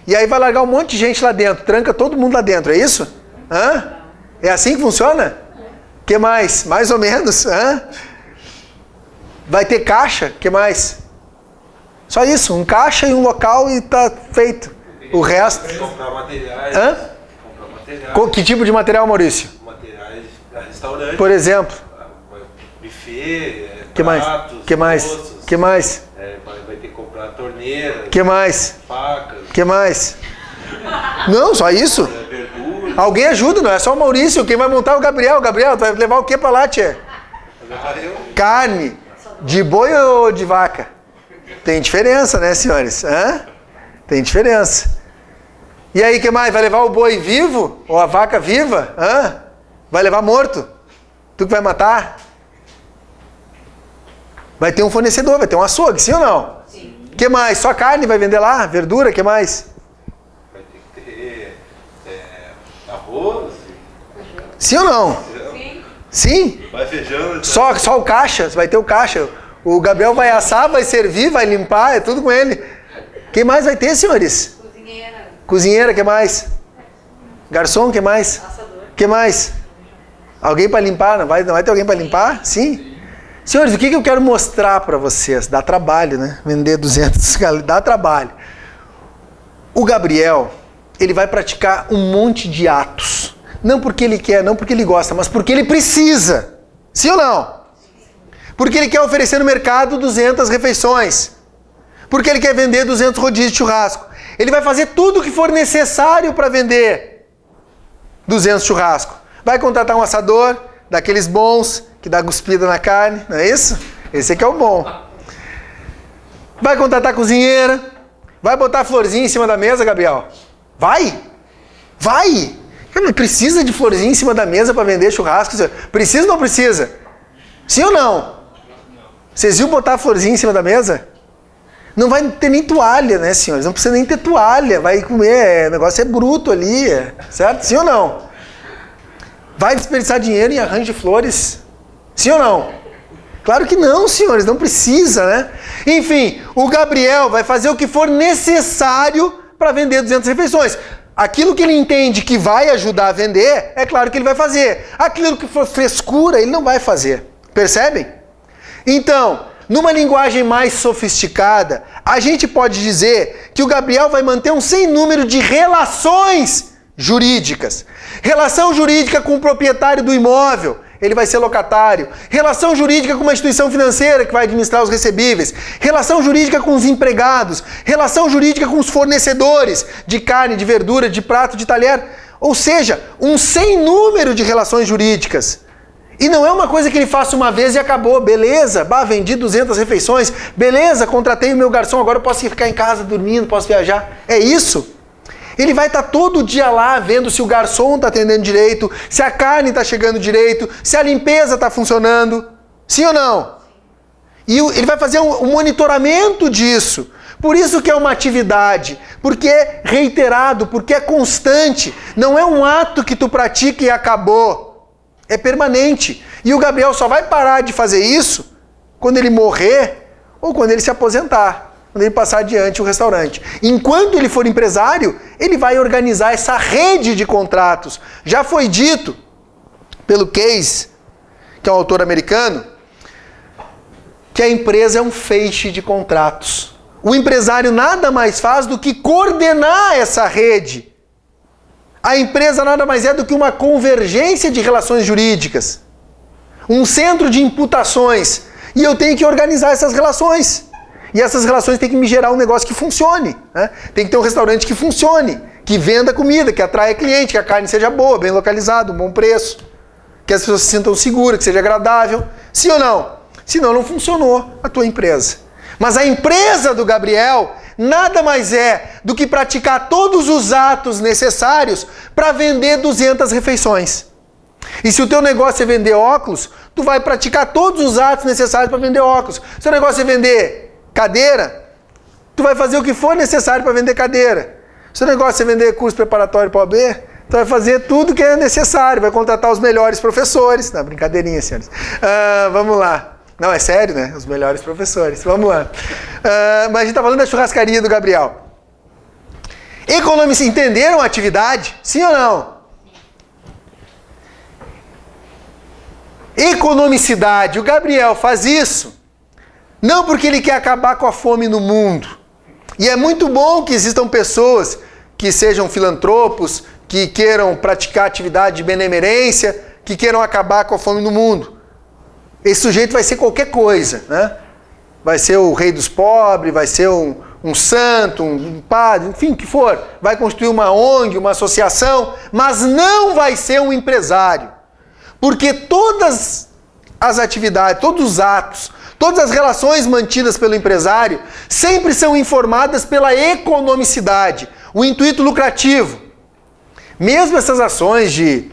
E aí vai largar um monte de gente lá dentro, tranca todo mundo lá dentro, é isso? Hã? É assim que funciona? O que mais? Mais ou menos. Hã? Vai ter caixa? O que mais? Só isso, um caixa e um local e tá feito. O resto... Comprar materiais. Hã? Comprar materiais. Que tipo de material, Maurício? Materiais da restaurante. Por exemplo? Buffet, Que mais? pratos, Que mais? doces. Que mais? Vai ter que comprar torneiras, Que mais? facas, Que mais? Não, só isso? verdura. Alguém ajuda, não é só o Maurício. Quem vai montar é o Gabriel. Gabriel, tu vai levar o que pra lá, tia? Carne. De boi ou de vaca? Tem diferença, né, senhores? Hã? Tem diferença. E aí, que mais? Vai levar o boi vivo? Ou a vaca viva? Hã? Vai levar morto? Tu que vai matar? Vai ter um fornecedor, vai ter um açougue, sim ou não? Sim. Que mais? Só carne vai vender lá? Verdura? Que mais? Vai ter que ter arroz. Sim ou não? Sim. Sim? Vai feijão. Só o caixa, vai ter o caixa. O Gabriel vai assar, vai servir, vai limpar, é tudo com ele. Quem mais vai ter, senhores? Cozinheira. Cozinheira, que mais? Garçom, que mais? Assador. Que mais? Alguém para limpar? Não vai ter alguém para limpar? Sim? Senhores, o que eu quero mostrar para vocês? Dá trabalho, né? Vender 200, dá trabalho. O Gabriel, ele vai praticar um monte de atos. Não porque ele quer, não porque ele gosta, mas porque ele precisa. Sim ou não? Porque ele quer oferecer no mercado 200 refeições. Porque ele quer vender 200 rodízios de churrasco. Ele vai fazer tudo o que for necessário para vender 200 churrasco. Vai contratar um assador, daqueles bons, que dá cuspida na carne, não é isso? Esse aqui é o bom. Vai contratar cozinheira. Vai botar florzinha em cima da mesa, Gabriel? Vai? Vai! Mas precisa de florzinha em cima da mesa para vender churrasco? Precisa ou não precisa? Sim ou não? Vocês viram botar florzinha em cima da mesa? Não vai ter nem toalha, né, senhores? Não precisa nem ter toalha. Vai comer, o negócio é bruto ali, certo? Sim ou não? Vai desperdiçar dinheiro em arranjo de flores? Sim ou não? Claro que não, senhores, não precisa, né? Enfim, o Gabriel vai fazer o que for necessário para vender 200 refeições. Aquilo que ele entende que vai ajudar a vender, é claro que ele vai fazer. Aquilo que for frescura, ele não vai fazer. Percebem? Então, numa linguagem mais sofisticada, a gente pode dizer que o Gabriel vai manter um sem número de relações jurídicas. Relação jurídica com o proprietário do imóvel. ele vai ser locatário. Relação jurídica com uma instituição financeira que vai administrar os recebíveis. Relação jurídica com os empregados. Relação jurídica com os fornecedores de carne, de verdura, de prato, de talher. Ou seja, um sem número de relações jurídicas. E não é uma coisa que ele faça uma vez e acabou. Beleza, vendi 200 refeições. Beleza, contratei o meu garçom, agora eu posso ficar em casa dormindo, posso viajar. É isso? Ele vai estar todo dia lá vendo se o garçom está atendendo direito, se a carne está chegando direito, se a limpeza está funcionando. Sim ou não? E ele vai fazer um monitoramento disso. Por isso que é uma atividade, porque é reiterado, porque é constante. Não é um ato que tu pratica e acabou. É permanente. E o Gabriel só vai parar de fazer isso quando ele morrer ou quando ele se aposentar. Quando ele passar adiante o restaurante. Enquanto ele for empresário, ele vai organizar essa rede de contratos. Já foi dito pelo Keynes, que é um autor americano, que a empresa é um feixe de contratos. O empresário nada mais faz do que coordenar essa rede. A empresa nada mais é do que uma convergência de relações jurídicas. Um centro de imputações. E eu tenho que organizar essas relações. E essas relações têm que me gerar um negócio que funcione. Né? Tem que ter um restaurante que funcione, que venda comida, que atraia cliente, que a carne seja boa, bem localizada, um bom preço, que as pessoas se sintam seguras, que seja agradável. Sim ou não? Senão não funcionou a tua empresa. Mas a empresa do Gabriel nada mais é do que praticar todos os atos necessários para vender 200 refeições. E se o teu negócio é vender óculos, tu vai praticar todos os atos necessários para vender óculos. Se o teu negócio é vender cadeira, tu vai fazer o que for necessário para vender cadeira. Se o negócio é vender curso preparatório para OAB, tu vai fazer tudo que é necessário, vai contratar os melhores professores. Não, brincadeirinha, senhores. Vamos lá. Não, é sério, né? Os melhores professores. Vamos lá. Mas a gente está falando da churrascaria do Gabriel. Economistas entenderam a atividade? Sim ou não? Economicidade. O Gabriel faz isso não porque ele quer acabar com a fome no mundo. E é muito bom que existam pessoas que sejam filantropos, que queiram praticar atividade de benemerência, que queiram acabar com a fome no mundo. Esse sujeito vai ser qualquer coisa, né? Vai ser o rei dos pobres, vai ser um santo, um padre, enfim, o que for. Vai constituir uma ONG, uma associação, mas não vai ser um empresário. Porque todas as atividades, todos os atos, todas as relações mantidas pelo empresário sempre são informadas pela economicidade, o intuito lucrativo. Mesmo essas ações de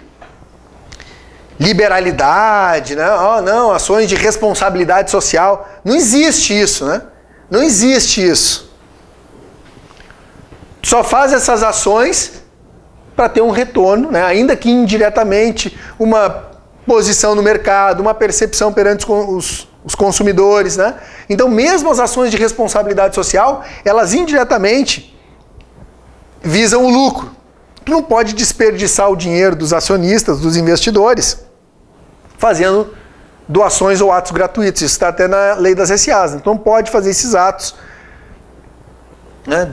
liberalidade, né? Não, ações de responsabilidade social, não existe isso, né? Não existe isso. Só faz essas ações para ter um retorno, né? Ainda que indiretamente, uma posição no mercado, uma percepção perante os consumidores, né? Então, mesmo as ações de responsabilidade social, elas indiretamente visam o lucro. Tu não pode desperdiçar o dinheiro dos acionistas, dos investidores, fazendo doações ou atos gratuitos. Isso está até na lei das SAs. Então, não pode fazer esses atos, né,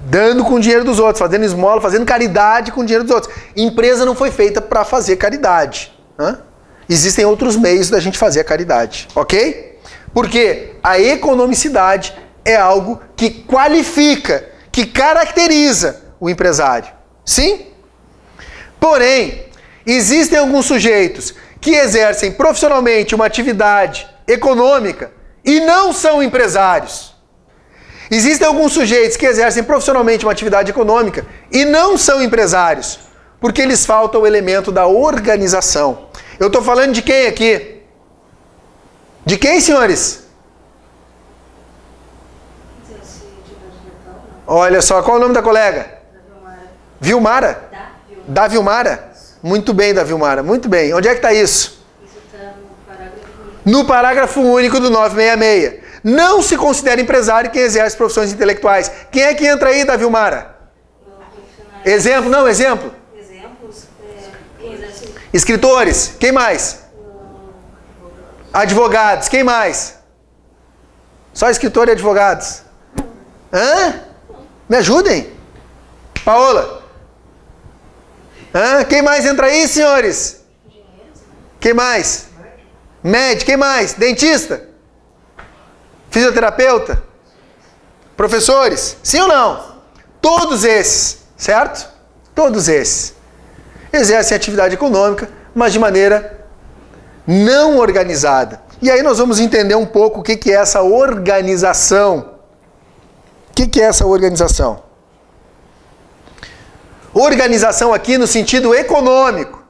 dando com o dinheiro dos outros, fazendo esmola, fazendo caridade com o dinheiro dos outros. Empresa não foi feita para fazer caridade, né? Existem outros meios da gente fazer a caridade, ok? Porque a economicidade é algo que qualifica, que caracteriza o empresário. Sim? Porém, existem alguns sujeitos que exercem profissionalmente uma atividade econômica e não são empresários. Existem alguns sujeitos que exercem profissionalmente uma atividade econômica e não são empresários, porque lhes falta o elemento da organização. Eu estou falando de quem aqui? De quem, senhores? Olha só, qual é o nome da colega? Vilmara? Da Vilmara? Muito bem, da Vilmara. Muito bem. Onde é que está isso? Isso está no parágrafo único. No parágrafo único do 966. Não se considera empresário quem exerce profissões intelectuais. Quem é que entra aí, da Vilmara? Exemplo, não, exemplo. Exemplos, quem exerce... Escritores. Quem mais? Advogados. Quem mais? Só escritor e advogados. Hã? Me ajudem. Paola. Quem mais entra aí, senhores? Quem mais? Médico. Quem mais? Dentista? Fisioterapeuta? Professores? Sim ou não? Todos esses, certo? Todos esses exercem atividade econômica, mas de maneira não organizada. E aí nós vamos entender um pouco o que é essa organização. O que é essa organização? Organização aqui no sentido econômico.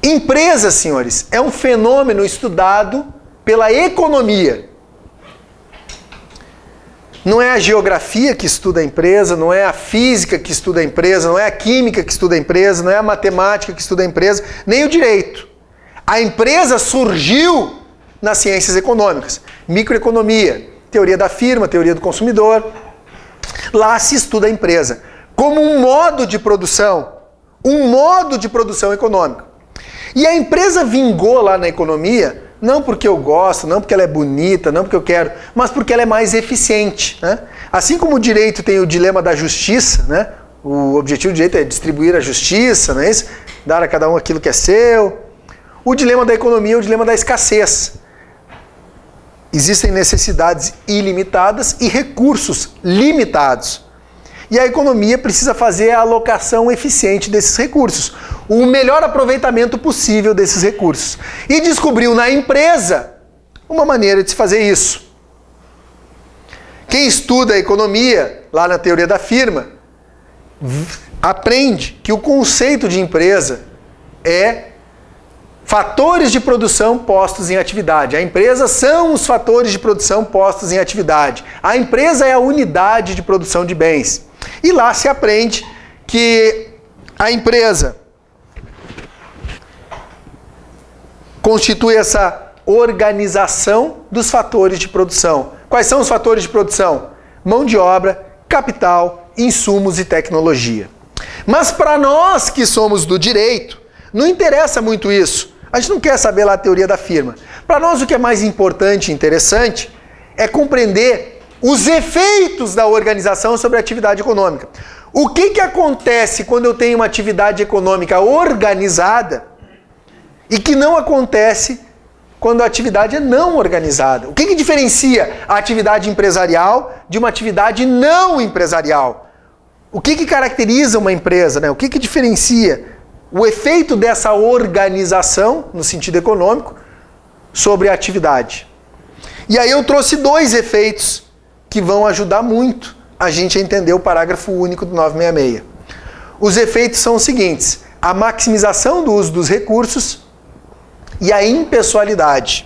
Empresa, senhores, é um fenômeno estudado pela economia. Não é a geografia que estuda a empresa, não é a física que estuda a empresa, não é a química que estuda a empresa, não é a matemática que estuda a empresa, nem o direito. A empresa surgiu nas ciências econômicas, microeconomia, teoria da firma, teoria do consumidor. Lá se estuda a empresa como um modo de produção econômico. E a empresa vingou lá na economia, não porque eu gosto, não porque ela é bonita, não porque eu quero, mas porque ela é mais eficiente, né? Assim como o direito tem o dilema da justiça, né? O objetivo do direito é distribuir a justiça, não é isso? Dar a cada um aquilo que é seu. O dilema da economia é o dilema da escassez. Existem necessidades ilimitadas e recursos limitados. E a economia precisa fazer a alocação eficiente desses recursos, o melhor aproveitamento possível desses recursos. E descobriu na empresa uma maneira de se fazer isso. Quem estuda a economia, lá na teoria da firma, aprende que o conceito de empresa é fatores de produção postos em atividade. A empresa são os fatores de produção postos em atividade. A empresa é a unidade de produção de bens. E lá se aprende que a empresa constitui essa organização dos fatores de produção. Quais são os fatores de produção? Mão de obra, capital, insumos e tecnologia. Mas para nós que somos do direito, não interessa muito isso. A gente não quer saber lá a teoria da firma. Para nós o que é mais importante e interessante é compreender os efeitos da organização sobre a atividade econômica. O que acontece quando eu tenho uma atividade econômica organizada e que não acontece quando a atividade é não organizada? O que diferencia a atividade empresarial de uma atividade não empresarial? O que caracteriza uma empresa, né? O que diferencia o efeito dessa organização, no sentido econômico, sobre a atividade? E aí eu trouxe 2 efeitos que vão ajudar muito a gente a entender o parágrafo único do 966. Os efeitos são os seguintes: a maximização do uso dos recursos e a impessoalidade.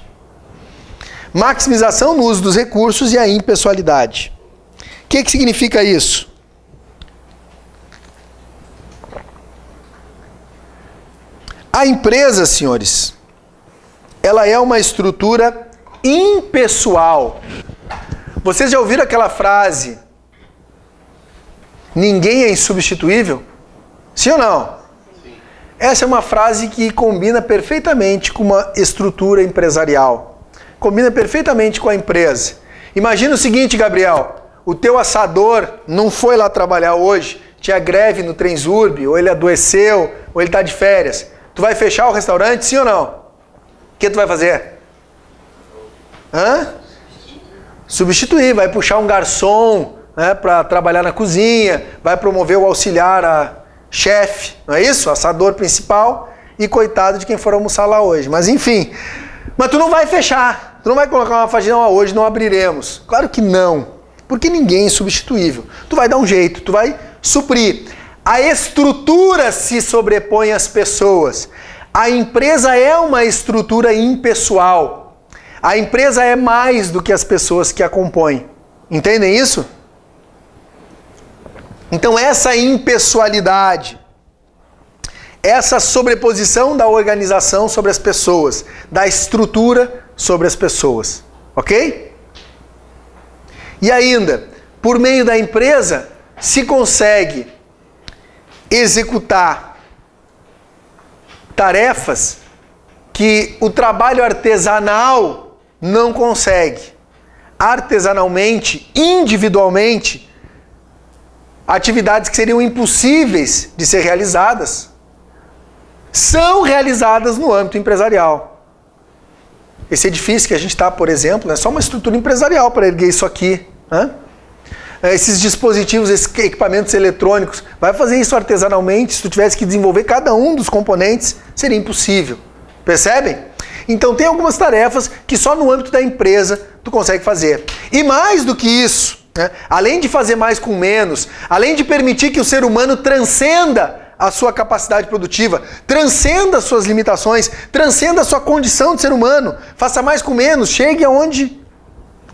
Maximização no uso dos recursos e a impessoalidade. O que significa isso? A empresa, senhores, ela é uma estrutura impessoal. Vocês já ouviram aquela frase: ninguém é insubstituível? Sim ou não? Sim. Essa é uma frase que combina perfeitamente com uma estrutura empresarial. Combina perfeitamente com a empresa. Imagina o seguinte, Gabriel: o teu assador não foi lá trabalhar hoje, tinha greve no Transurb, ou ele adoeceu, ou ele está de férias. Tu vai fechar o restaurante, sim ou não? O que tu vai fazer? Substituir, vai puxar um garçom, né, para trabalhar na cozinha, vai promover o auxiliar a chefe, não é isso? O assador principal e coitado de quem for almoçar lá hoje. Mas enfim, mas tu não vai fechar, tu não vai colocar uma faxina, hoje não abriremos. Claro que não, porque ninguém é insubstituível. Tu vai dar um jeito, tu vai suprir. A estrutura se sobrepõe às pessoas. A empresa é uma estrutura impessoal. A empresa é mais do que as pessoas que a compõem. Entendem isso? Então essa impessoalidade, essa sobreposição da organização sobre as pessoas, da estrutura sobre as pessoas. Ok? E ainda, por meio da empresa, se consegue executar tarefas que o trabalho artesanal não consegue. Artesanalmente, individualmente, atividades que seriam impossíveis de ser realizadas são realizadas no âmbito empresarial. Esse edifício que a gente está, por exemplo, é só uma estrutura empresarial para erguer isso aqui, né? Esses dispositivos, esses equipamentos eletrônicos, vai fazer isso artesanalmente, se tu tivesse que desenvolver cada um dos componentes, seria impossível. Percebem? Então tem algumas tarefas que só no âmbito da empresa tu consegue fazer. E mais do que isso, né? Além de fazer mais com menos, além de permitir que o ser humano transcenda a sua capacidade produtiva, transcenda as suas limitações, transcenda a sua condição de ser humano, faça mais com menos, chegue aonde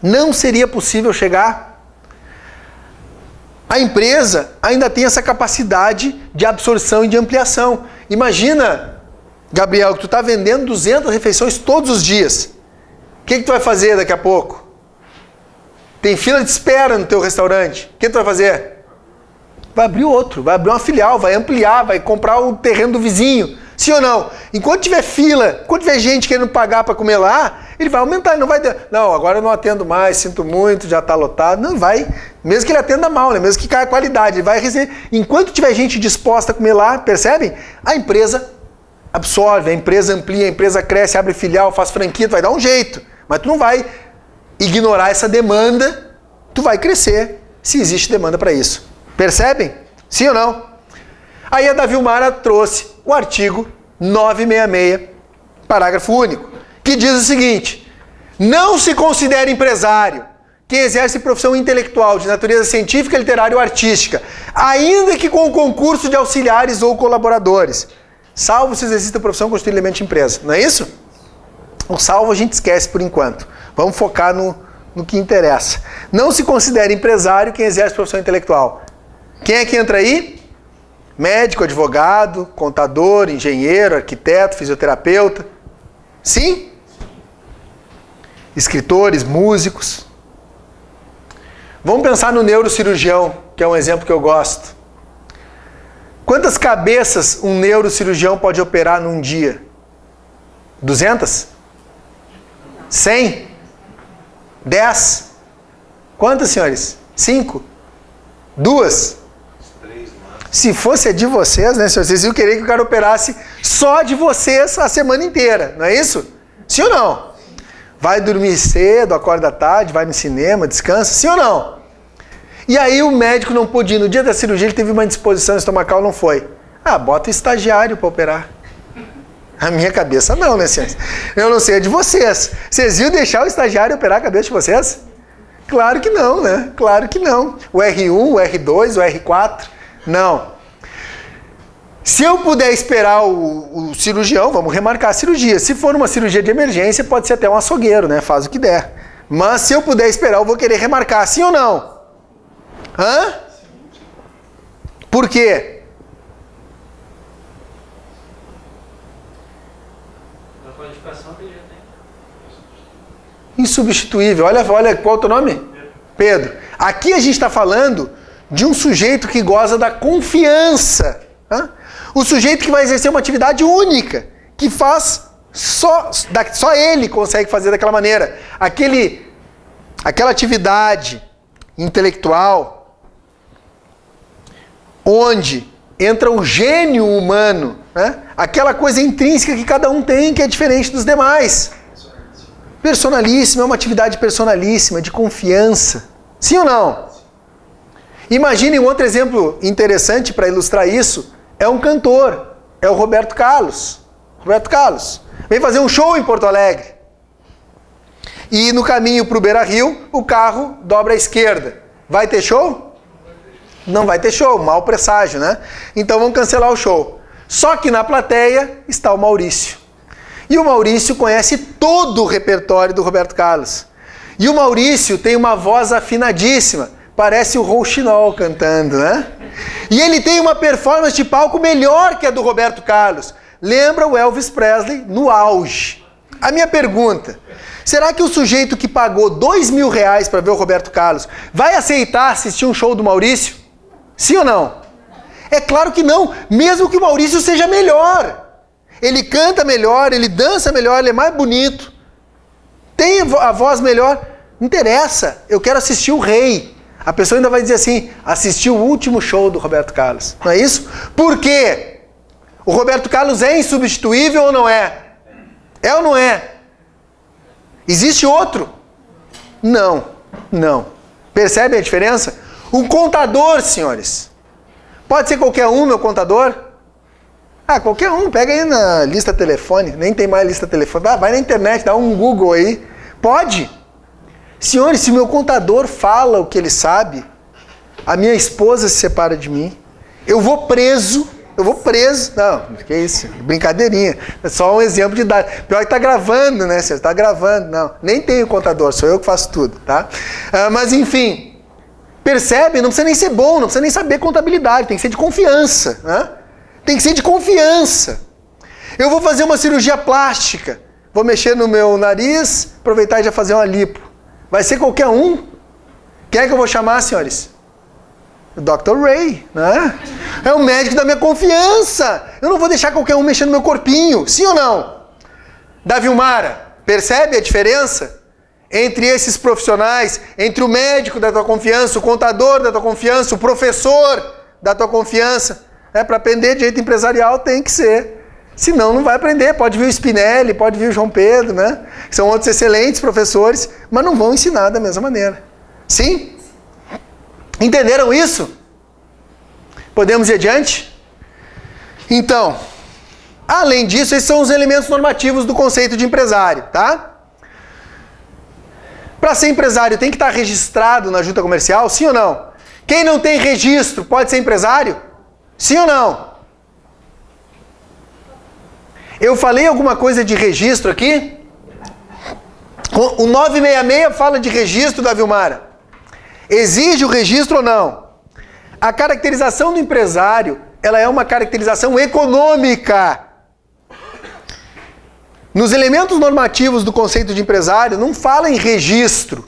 não seria possível chegar. A empresa ainda tem essa capacidade de absorção e de ampliação. Imagina, Gabriel, que tu está vendendo 200 refeições todos os dias. O que tu vai fazer daqui a pouco? Tem fila de espera no teu restaurante. O que tu vai fazer? Vai abrir outro, vai abrir uma filial, vai ampliar, vai comprar o terreno do vizinho. Sim ou não? Enquanto tiver fila, enquanto tiver gente querendo pagar para comer lá, ele vai aumentar, ele não vai... Não, agora eu não atendo mais, sinto muito, já está lotado. Não vai, mesmo que ele atenda mal, né? Mesmo que caia a qualidade, ele vai receber... Enquanto tiver gente disposta a comer lá, percebem? A empresa absorve, a empresa amplia, a empresa cresce, abre filial, faz franquia, tu vai dar um jeito. Mas tu não vai ignorar essa demanda, tu vai crescer se existe demanda para isso. Percebem? Sim ou não? Aí a Davilmara trouxe o artigo 966, parágrafo único, que diz o seguinte: não se considera empresário quem exerce profissão intelectual de natureza científica, literária ou artística, ainda que com o concurso de auxiliares ou colaboradores, salvo se exercita a profissão constitutivamente de empresa. Não é isso? O salvo a gente esquece por enquanto. Vamos focar no que interessa. Não se considera empresário quem exerce profissão intelectual. Quem é que entra aí? Médico, advogado, contador, engenheiro, arquiteto, fisioterapeuta. Sim? Escritores, músicos. Vamos pensar no neurocirurgião, que é um exemplo que eu gosto. Quantas cabeças um neurocirurgião pode operar num dia? 200? 100? 10? Quantas, senhores? 5? 2? Se fosse a de vocês, né, senhores? Vocês iam querer que o cara operasse só de vocês a semana inteira, não é isso? Sim ou não? Vai dormir cedo, acorda tarde, vai no cinema, descansa, sim ou não? E aí o médico não pôde ir. No dia da cirurgia ele teve uma indisposição estomacal, não foi. Ah, bota o estagiário para operar. A minha cabeça não, né, senhores? Eu não sei a de vocês. Vocês iam deixar o estagiário operar a cabeça de vocês? Claro que não, né? Claro que não. O R1, o R2, o R4... Não. Se eu puder esperar o cirurgião, vamos remarcar a cirurgia. Se for uma cirurgia de emergência, pode ser até um açougueiro, né? Faz o que der. Mas se eu puder esperar, eu vou querer remarcar, sim ou não? Hã? Por quê? Da qualificação que ele já tem. Insubstituível. Olha, qual é o teu nome? Pedro. Aqui a gente está falando de um sujeito que goza da confiança. Hein? O sujeito que vai exercer uma atividade única, que faz só ele consegue fazer daquela maneira. Aquela atividade intelectual onde entra o gênio humano, né? Aquela coisa intrínseca que cada um tem, que é diferente dos demais. Personalíssimo, é uma atividade personalíssima, de confiança. Sim ou não? Imagine um outro exemplo interessante para ilustrar isso, é um cantor, é o Roberto Carlos. Roberto Carlos vem fazer um show em Porto Alegre. E no caminho para o Beira-Rio, o carro dobra à esquerda. Vai ter show? Não vai ter show, mau presságio, né? Então vamos cancelar o show. Só que na plateia está o Maurício. E o Maurício conhece todo o repertório do Roberto Carlos. E o Maurício tem uma voz afinadíssima. Parece o Rouxinol cantando, né? E ele tem uma performance de palco melhor que a do Roberto Carlos. Lembra o Elvis Presley no auge. A minha pergunta, será que o sujeito que pagou R$2.000 para ver o Roberto Carlos vai aceitar assistir um show do Maurício? Sim ou não? É claro que não, mesmo que o Maurício seja melhor. Ele canta melhor, ele dança melhor, ele é mais bonito. Tem a voz melhor. Não interessa, eu quero assistir o rei. A pessoa ainda vai dizer assim, assistiu o último show do Roberto Carlos. Não é isso? Por quê? O Roberto Carlos é insubstituível ou não é? É ou não é? Existe outro? Não, não. Percebe a diferença? Um contador, senhores. Pode ser qualquer um, meu contador? Ah, qualquer um. Pega aí na lista telefone. Nem tem mais lista telefone. Vai na internet, dá um Google aí. Pode. Senhores, se meu contador fala o que ele sabe, a minha esposa se separa de mim, eu vou preso. Não, que isso? Brincadeirinha. É só um exemplo de idade. Pior que tá gravando, né? Você tá gravando. Não, nem tenho contador, sou eu que faço tudo, tá? Mas enfim, percebe? Não precisa nem ser bom, não precisa nem saber contabilidade, tem que ser de confiança, né? Tem que ser de confiança. Eu vou fazer uma cirurgia plástica, vou mexer no meu nariz, aproveitar e já fazer uma lipo. Vai ser qualquer um. Quem é que eu vou chamar, senhores? O Dr. Ray, né? É o médico da minha confiança. Eu não vou deixar qualquer um mexendo no meu corpinho. Sim ou não? Da Vilmara, percebe a diferença entre esses profissionais, entre o médico da tua confiança, o contador da tua confiança, o professor da tua confiança? Para aprender direito empresarial tem que ser. Senão não vai aprender. Pode vir o Spinelli, pode vir o João Pedro, né? São outros excelentes professores, mas não vão ensinar da mesma maneira. Sim? Entenderam isso? Podemos ir adiante? Então, além disso, esses são os elementos normativos do conceito de empresário, tá? Para ser empresário, tem que estar registrado na junta comercial, sim ou não? Quem não tem registro pode ser empresário? Sim ou não? Eu falei alguma coisa de registro aqui? O 966 fala de registro da Vilmara. Exige o registro ou não? A caracterização do empresário, ela é uma caracterização econômica. Nos elementos normativos do conceito de empresário, não fala em registro.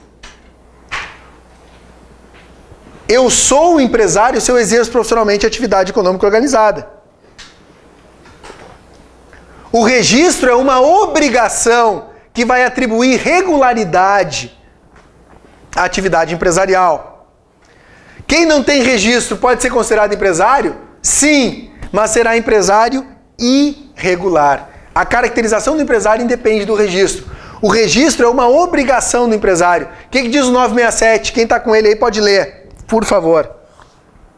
Eu sou um empresário se eu exerço profissionalmente atividade econômica organizada. O registro é uma obrigação que vai atribuir regularidade à atividade empresarial. Quem não tem registro pode ser considerado empresário? Sim, mas será empresário irregular. A caracterização do empresário independe do registro. O registro é uma obrigação do empresário. O que diz o 967? Quem está com ele aí pode ler, por favor.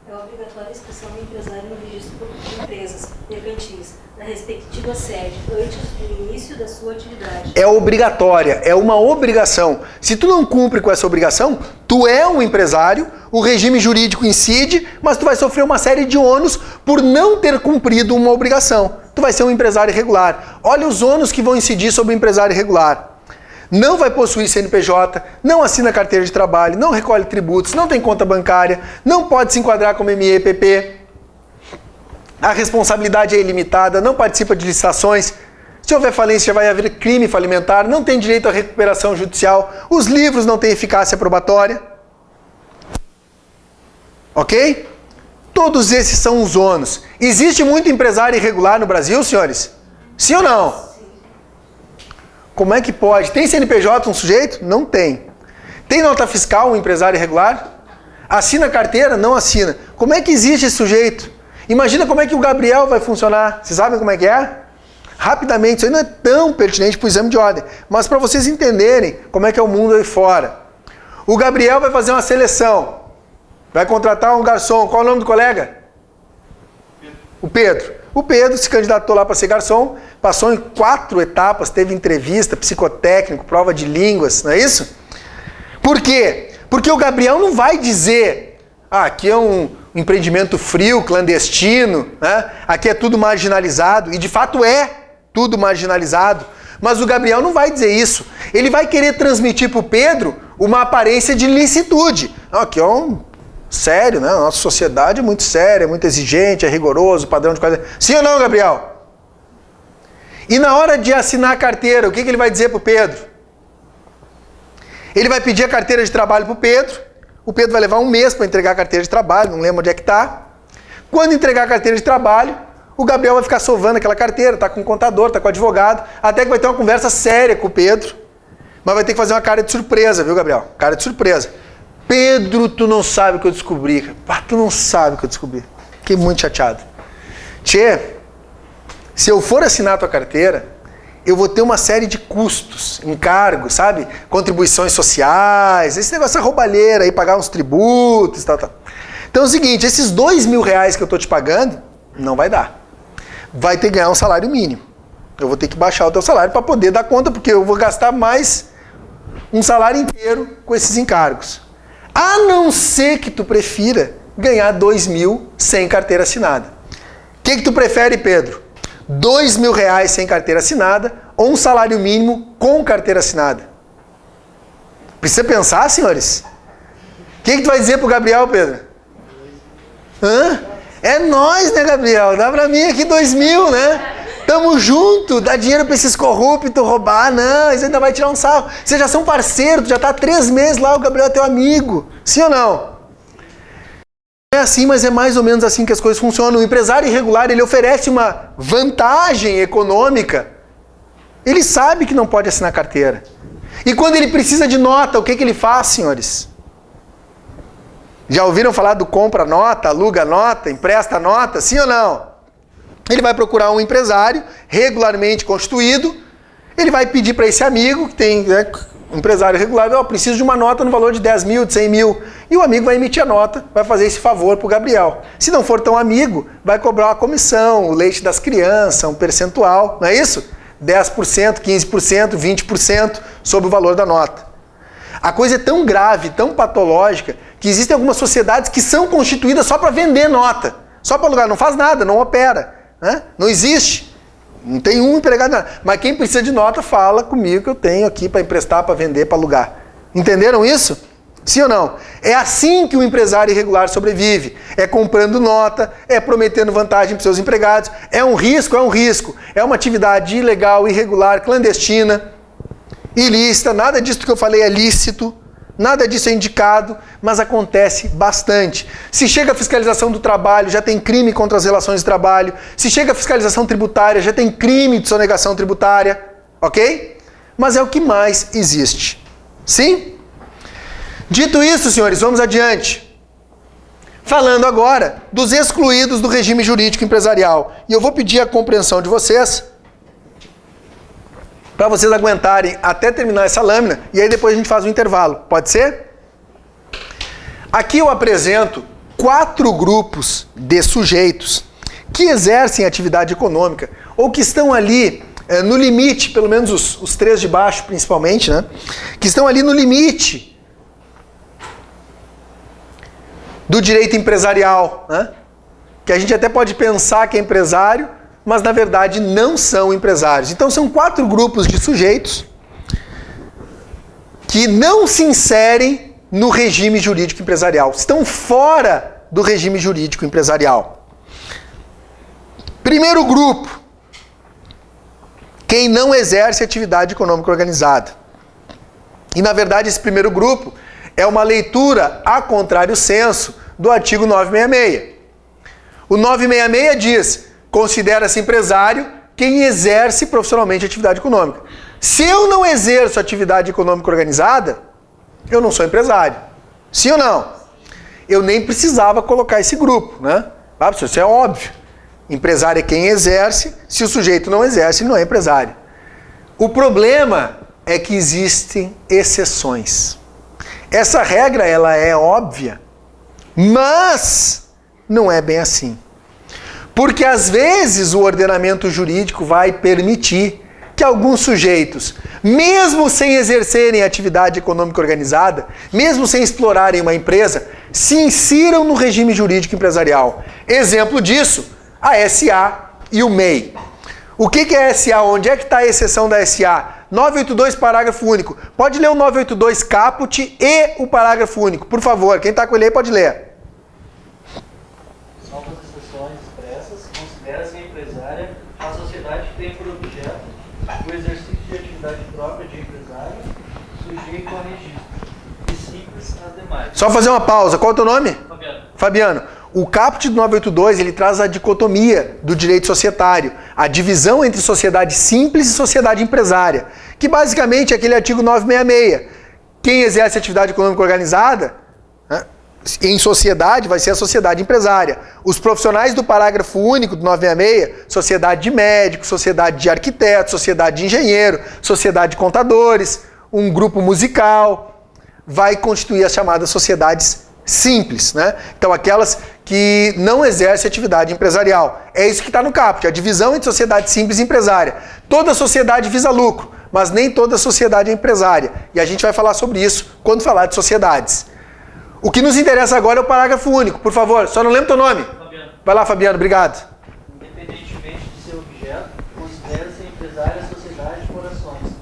É obrigatória a inscrição do empresário no registro de empresas mercantis, na respectiva sede, antes do início da sua atividade. É obrigatória, é uma obrigação. Se tu não cumpre com essa obrigação, tu é um empresário, o regime jurídico incide, mas tu vai sofrer uma série de ônus por não ter cumprido uma obrigação. Tu vai ser um empresário irregular. Olha os ônus que vão incidir sobre o empresário irregular. Não vai possuir CNPJ, não assina carteira de trabalho, não recolhe tributos, não tem conta bancária, não pode se enquadrar como MEPP. A responsabilidade é ilimitada, não participa de licitações. Se houver falência, já vai haver crime falimentar, não tem direito à recuperação judicial, os livros não têm eficácia probatória. Ok? Todos esses são os ônus. Existe muito empresário irregular no Brasil, senhores? Sim ou não? Como é que pode? Tem CNPJ um sujeito? Não tem. Tem nota fiscal um empresário irregular? Assina carteira? Não assina. Como é que existe esse sujeito? Imagina como é que o Gabriel vai funcionar. Vocês sabem como é que é? Rapidamente, isso aí não é tão pertinente para o exame de ordem, mas para vocês entenderem como é que é o mundo aí fora. O Gabriel vai fazer uma seleção. Vai contratar um garçom. Qual é o nome do colega? O Pedro. O Pedro se candidatou lá para ser garçom, passou em 4 etapas, teve entrevista, psicotécnico, prova de línguas, não é isso? Por quê? Porque o Gabriel não vai dizer, aqui é um empreendimento frio, clandestino, né? Aqui é tudo marginalizado, e de fato é tudo marginalizado, mas o Gabriel não vai dizer isso. Ele vai querer transmitir para o Pedro uma aparência de licitude. Aqui é um sério, né? A nossa sociedade é muito séria, é muito exigente, é rigoroso, padrão de qualidade. Sim ou não, Gabriel? E na hora de assinar a carteira, o que ele vai dizer para o Pedro? Ele vai pedir a carteira de trabalho para o Pedro. O Pedro vai levar um mês para entregar a carteira de trabalho, não lembro onde é que está. Quando entregar a carteira de trabalho, o Gabriel vai ficar sovando aquela carteira, tá com o contador, tá com o advogado, até que vai ter uma conversa séria com o Pedro, mas vai ter que fazer uma cara de surpresa, viu, Gabriel? Cara de surpresa. Pedro, tu não sabe o que eu descobri. Tu não sabe o que eu descobri. Fiquei muito chateado. Tchê, se eu for assinar a tua carteira, eu vou ter uma série de custos, encargos, sabe? Contribuições sociais, esse negócio é roubalheira aí, pagar uns tributos, tal. Então é o seguinte, esses R$2.000 que eu tô te pagando, não vai dar. Vai ter que ganhar um salário mínimo. Eu vou ter que baixar o teu salário para poder dar conta, porque eu vou gastar mais um salário inteiro com esses encargos. A não ser que tu prefira ganhar R$2.000 sem carteira assinada. O que tu prefere, Pedro? R$2.000 sem carteira assinada ou um salário mínimo com carteira assinada? Precisa pensar, senhores? O que tu vai dizer pro Gabriel, Pedro? Hã? É nós, né, Gabriel? Dá pra mim aqui 2.000, né? Tamo junto, dá dinheiro pra esses corruptos roubar, não, isso ainda vai tirar um sarro. Vocês já são parceiros, já tá há 3 meses lá, o Gabriel é teu amigo. Sim ou não? É assim, mas é mais ou menos assim que as coisas funcionam. O empresário irregular, ele oferece uma vantagem econômica. Ele sabe que não pode assinar carteira. E quando ele precisa de nota, o que ele faz, senhores? Já ouviram falar do compra nota, aluga nota, empresta nota? Sim ou não? Ele vai procurar um empresário regularmente constituído. Ele vai pedir para esse amigo, que tem um empresário regular, eu preciso de uma nota no valor de 10.000, de 100.000. E o amigo vai emitir a nota, vai fazer esse favor para o Gabriel. Se não for tão amigo, vai cobrar uma comissão, o leite das crianças, um percentual, não é isso? 10%, 15%, 20% sobre o valor da nota. A coisa é tão grave, tão patológica, que existem algumas sociedades que são constituídas só para vender nota. Só para alugar, não faz nada, não opera. Né? Não existe. Não tem um empregado nada. Mas quem precisa de nota, fala comigo que eu tenho aqui para emprestar, para vender, para alugar. Entenderam isso? Sim ou não? É assim que o empresário irregular sobrevive. É comprando nota, é prometendo vantagem para os seus empregados. É um risco, é um risco. É uma atividade ilegal, irregular, clandestina, ilícita. Nada disso que eu falei é lícito. Nada disso é indicado, mas acontece bastante. Se chega a fiscalização do trabalho, já tem crime contra as relações de trabalho. Se chega a fiscalização tributária, já tem crime de sonegação tributária. Ok? Mas é o que mais existe. Sim? Dito isso, senhores, vamos adiante. Falando agora dos excluídos do regime jurídico empresarial. E eu vou pedir a compreensão de vocês, para vocês aguentarem até terminar essa lâmina, e aí depois a gente faz um intervalo. Pode ser? Aqui eu apresento 4 grupos de sujeitos que exercem atividade econômica, ou que estão ali no limite, pelo menos os 3 de baixo principalmente, né? Que estão ali no limite do direito empresarial, né? Que a gente até pode pensar que é empresário, mas na verdade não são empresários. Então são 4 grupos de sujeitos que não se inserem no regime jurídico empresarial, estão fora do regime jurídico empresarial. Primeiro grupo, quem não exerce atividade econômica organizada. E na verdade esse primeiro grupo é uma leitura a contrário senso do artigo 966. O 966 diz: considera-se empresário quem exerce profissionalmente atividade econômica. Se eu não exerço atividade econômica organizada, eu não sou empresário. Sim ou não? Eu nem precisava colocar esse grupo, né? Ah, isso é óbvio. Empresário é quem exerce, se o sujeito não exerce, ele não é empresário. O problema é que existem exceções. Essa regra, ela é óbvia, mas não é bem assim. Porque às vezes o ordenamento jurídico vai permitir que alguns sujeitos, mesmo sem exercerem atividade econômica organizada, mesmo sem explorarem uma empresa, se insiram no regime jurídico empresarial. Exemplo disso, a SA e o MEI. O que é a SA? Onde é que está a exceção da SA? 982, parágrafo único. Pode ler o 982 caput e o parágrafo único, por favor. Quem está com ele aí pode ler. Considera-se empresária a sociedade que tem por objeto o exercício de atividade própria de empresário, sujeito a registro, e simples as demais. Só fazer uma pausa. Qual é o teu nome? Fabiano. Fabiano. O caput do 982, ele traz a dicotomia do direito societário, a divisão entre sociedade simples e sociedade empresária, que basicamente é aquele artigo 966. Quem exerce atividade econômica organizada, né, em sociedade vai ser a sociedade empresária. Os profissionais do parágrafo único do 966, sociedade de médicos, sociedade de arquitetos, sociedade de engenheiro, sociedade de contadores, um grupo musical, vai constituir as chamadas sociedades simples, né? Então aquelas que não exercem atividade empresarial. É isso que está no caput, a divisão entre sociedade simples e empresária. Toda sociedade visa lucro, mas nem toda sociedade é empresária. E a gente vai falar sobre isso quando falar de sociedades. O que nos interessa agora é o parágrafo único. Por favor, só não lembro teu nome. Fabiano. Vai lá, Fabiano, obrigado. Independentemente de seu objeto, considera-se empresária a sociedade por ações.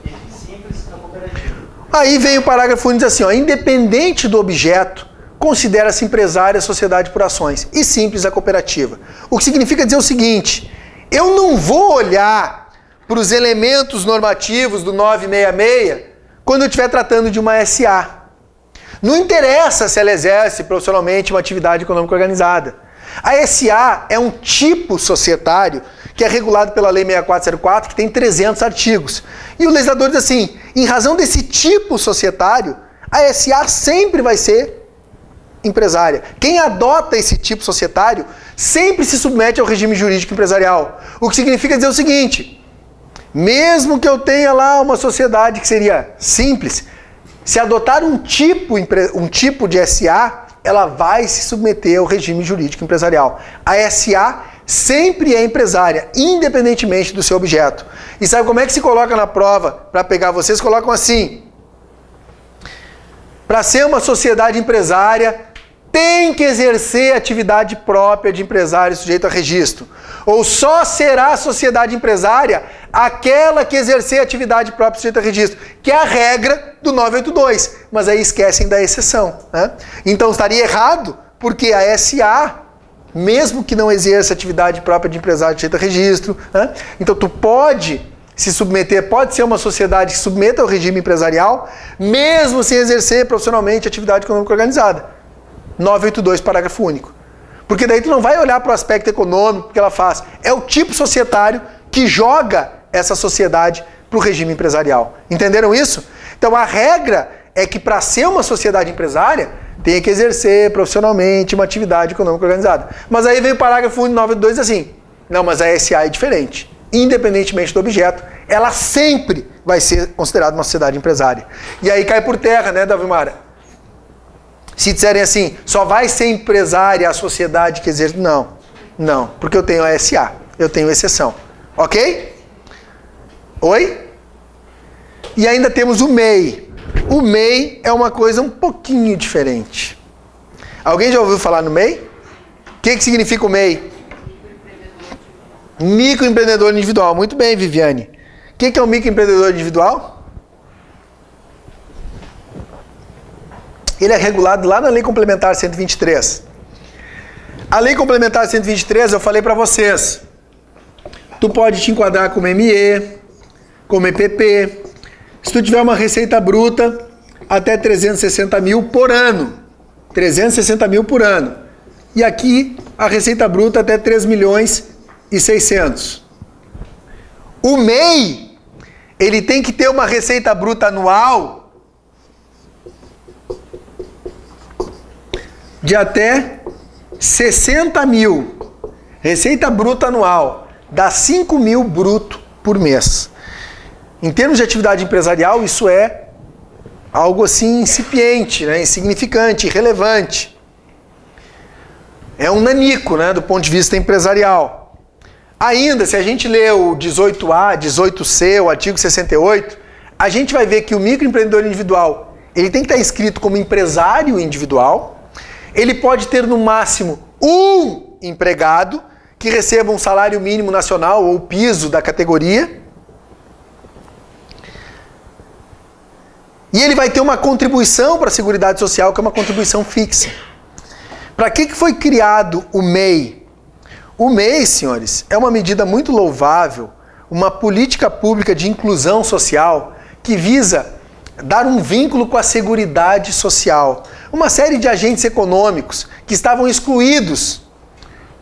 E simples a cooperativa. Aí vem o parágrafo único e diz assim, ó, independente do objeto, considera-se empresária a sociedade por ações e simples a cooperativa. O que significa dizer o seguinte, eu não vou olhar para os elementos normativos do 966 quando eu estiver tratando de uma SA. Não interessa se ela exerce profissionalmente uma atividade econômica organizada. A SA é um tipo societário que é regulado pela Lei 6404, que tem 300 artigos. E o legislador diz assim, em razão desse tipo societário, a SA sempre vai ser empresária. Quem adota esse tipo societário sempre se submete ao regime jurídico empresarial. O que significa dizer o seguinte, mesmo que eu tenha lá uma sociedade que seria simples, se adotar um tipo de SA, ela vai se submeter ao regime jurídico empresarial. A SA sempre é empresária, independentemente do seu objeto. E sabe como é que se coloca na prova para pegar vocês? Colocam assim, para ser uma sociedade empresária, tem que exercer atividade própria de empresário sujeito a registro. Ou só será sociedade empresária aquela que exercer atividade própria sujeita a registro, que é a regra do 982. Mas aí esquecem da exceção, né? Então estaria errado, porque a SA, mesmo que não exerça atividade própria de empresário sujeito a registro, né? Então tu pode se submeter, pode ser uma sociedade que submeta ao regime empresarial, mesmo sem exercer profissionalmente atividade econômica organizada. 982, parágrafo único. Porque daí tu não vai olhar para o aspecto econômico que ela faz. É o tipo societário que joga essa sociedade para o regime empresarial. Entenderam isso? Então a regra é que para ser uma sociedade empresária, tem que exercer profissionalmente uma atividade econômica organizada. Mas aí vem o parágrafo 982 assim, não, mas a SA é diferente. Independentemente do objeto, ela sempre vai ser considerada uma sociedade empresária. E aí cai por terra, né, Davimara? Se disserem assim, só vai ser empresária a sociedade que exerce... Não, porque eu tenho a SA, eu tenho exceção. Ok? Oi? E ainda temos o MEI. O MEI é uma coisa um pouquinho diferente. Alguém já ouviu falar no MEI? O que significa o MEI? Microempreendedor individual. Muito bem, Viviane. O que é um microempreendedor individual? Ele é regulado lá na Lei Complementar 123. A Lei Complementar 123, eu falei para vocês, tu pode te enquadrar como ME, como EPP, se tu tiver uma receita bruta até 360 mil por ano. 360 mil por ano. E aqui, a receita bruta até 3 milhões e 600. O MEI, ele tem que ter uma receita bruta anual de até 60 mil. Receita bruta anual dá 5 mil bruto por mês. Em termos de atividade empresarial, isso é algo assim incipiente, né? Insignificante, irrelevante. É um nanico, né, do ponto de vista empresarial. Ainda, se a gente lê o 18A, 18C, o artigo 68, a gente vai ver que o microempreendedor individual, ele tem que estar inscrito como empresário individual. Ele pode ter no máximo um empregado que receba um salário mínimo nacional ou piso da categoria. E ele vai ter uma contribuição para a Seguridade Social, que é uma contribuição fixa. Para que foi criado o MEI? O MEI, senhores, é uma medida muito louvável, uma política pública de inclusão social que visa dar um vínculo com a Seguridade Social. Uma série de agentes econômicos que estavam excluídos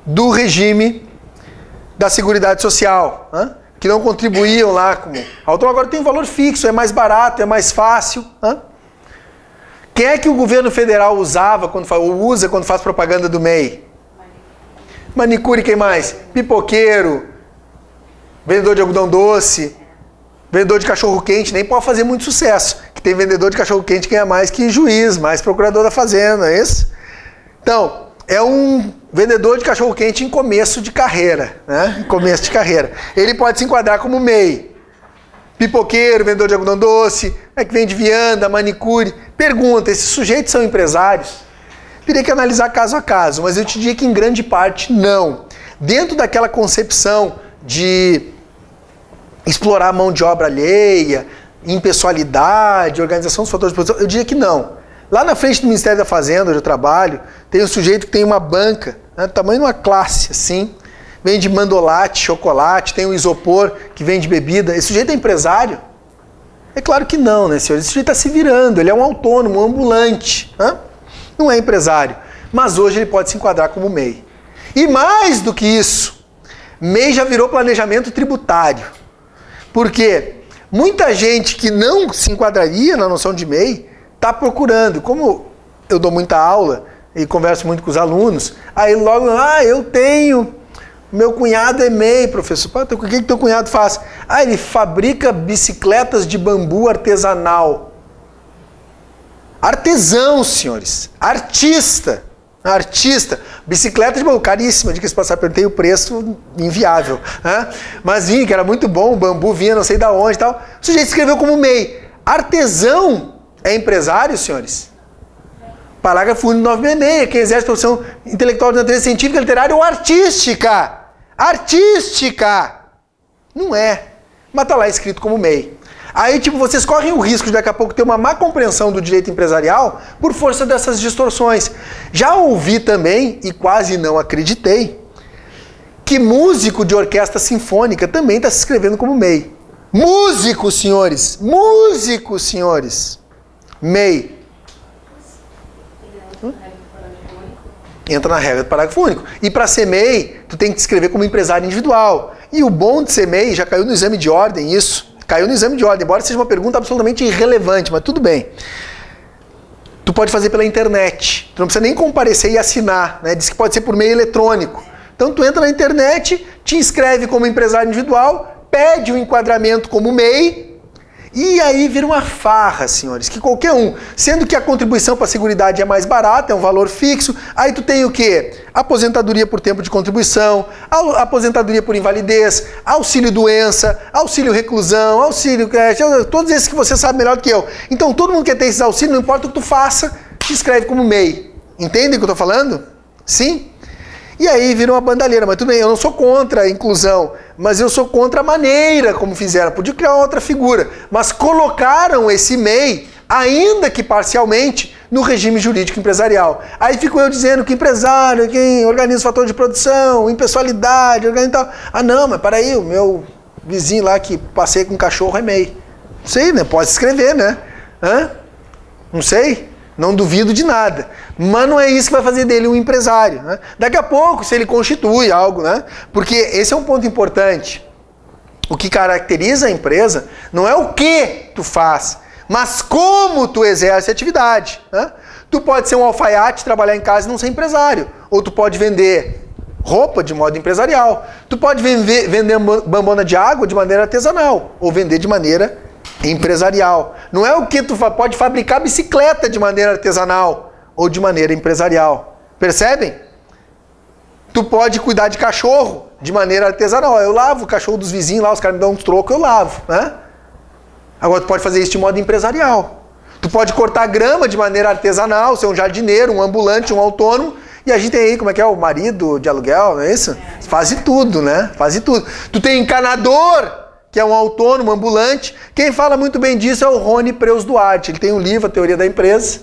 do regime da Seguridade Social, né? Que não contribuíam lá como autônomo, agora tem um valor fixo, é mais barato, é mais fácil. Né? Quem é que o governo federal usava ou usa quando faz propaganda do MEI? Manicure, quem mais? Pipoqueiro, vendedor de algodão doce, vendedor de cachorro-quente, nem pode fazer muito sucesso. Que tem vendedor de cachorro-quente que ganha mais que juiz, mais procurador da fazenda, é isso? Então, é um vendedor de cachorro-quente em começo de carreira, né? Em começo de carreira. Ele pode se enquadrar como MEI. Pipoqueiro, vendedor de algodão doce, que vende vianda, manicure. Pergunta, esses sujeitos são empresários? Teria que analisar caso a caso, mas eu te diria que em grande parte não. Dentro daquela concepção de explorar a mão de obra alheia, impessoalidade, organização dos fatores de produção, eu diria que não. Lá na frente do Ministério da Fazenda, onde eu trabalho, tem um sujeito que tem uma banca, né, do tamanho de uma classe, assim, vende mandolate, chocolate, tem um isopor que vende bebida. Esse sujeito é empresário? É claro que não, né, senhor? Esse sujeito está se virando, ele é um autônomo, um ambulante, né? Não é empresário, mas hoje ele pode se enquadrar como MEI. E mais do que isso, MEI já virou planejamento tributário. Porque muita gente que não se enquadraria na noção de MEI está procurando. Como eu dou muita aula e converso muito com os alunos, aí logo, eu tenho, meu cunhado é MEI, professor. Pô, o que teu cunhado faz? Ele fabrica bicicletas de bambu artesanal. Artesão, senhores. Artista. Bicicleta de bambu, caríssima, diga-se passar, perguntei o preço, inviável. Né? Mas vinha, que era muito bom, o bambu vinha não sei da onde e tal. O sujeito escreveu como MEI. Artesão é empresário, senhores? Parágrafo 966, quem exerce profissão intelectual de natureza científica, literária ou artística. Artística! Não é. Mas está lá escrito como MEI. Aí, vocês correm o risco de daqui a pouco ter uma má compreensão do direito empresarial por força dessas distorções. Já ouvi também, e quase não acreditei, que músico de orquestra sinfônica também está se inscrevendo como MEI. Músico, senhores! Músico, senhores! MEI. Entra na regra do parágrafo único. E para ser MEI, tu tem que te inscrever como empresário individual. E o bom de ser MEI, já caiu no exame de ordem isso. Caiu no exame de ordem, embora seja uma pergunta absolutamente irrelevante, mas tudo bem. Tu pode fazer pela internet. Tu não precisa nem comparecer e assinar, né? Diz que pode ser por meio eletrônico. Então tu entra na internet, te inscreve como empresário individual, pede um enquadramento como MEI, e aí vira uma farra, senhores, que qualquer um, sendo que a contribuição para a Seguridade é mais barata, é um valor fixo, aí tu tem o quê? Aposentadoria por tempo de contribuição, aposentadoria por invalidez, auxílio-doença, auxílio-reclusão, auxílio-creche, todos esses que você sabe melhor do que eu. Então todo mundo que tem esses auxílios, não importa o que tu faça, te inscreve como MEI. Entendem o que eu estou falando? Sim? E aí vira uma bandalheira, mas tudo bem, eu não sou contra a inclusão, mas eu sou contra a maneira como fizeram. Podia criar outra figura, mas colocaram esse MEI, ainda que parcialmente, no regime jurídico empresarial. Aí fico eu dizendo que empresário, quem organiza o fator de produção, impessoalidade, organiza tal. Não, mas peraí, o meu vizinho lá que passei com um cachorro é MEI. Não sei, né? Pode escrever, né? Não sei. Não duvido de nada. Mas não é isso que vai fazer dele um empresário. Né? Daqui a pouco, se ele constitui algo, né? Porque esse é um ponto importante. O que caracteriza a empresa não é o que tu faz, mas como tu exerce a atividade. Né? Tu pode ser um alfaiate, trabalhar em casa e não ser empresário. Ou tu pode vender roupa de modo empresarial. Tu pode vender bombona de água de maneira artesanal. Ou vender de maneira empresarial. Não é o que tu pode fabricar bicicleta de maneira artesanal ou de maneira empresarial. Percebem? Tu pode cuidar de cachorro de maneira artesanal. Eu lavo o cachorro dos vizinhos lá, os caras me dão uns trocos, eu lavo. Né? Agora tu pode fazer isso de modo empresarial. Tu pode cortar grama de maneira artesanal, ser um jardineiro, um ambulante, um autônomo. E a gente tem aí, como é que é? O marido de aluguel, não é isso? Faz de tudo, né? Faz de tudo. Tu tem encanador, que é um autônomo, ambulante. Quem fala muito bem disso é o Rony Preus Duarte. Ele tem um livro, A Teoria da Empresa,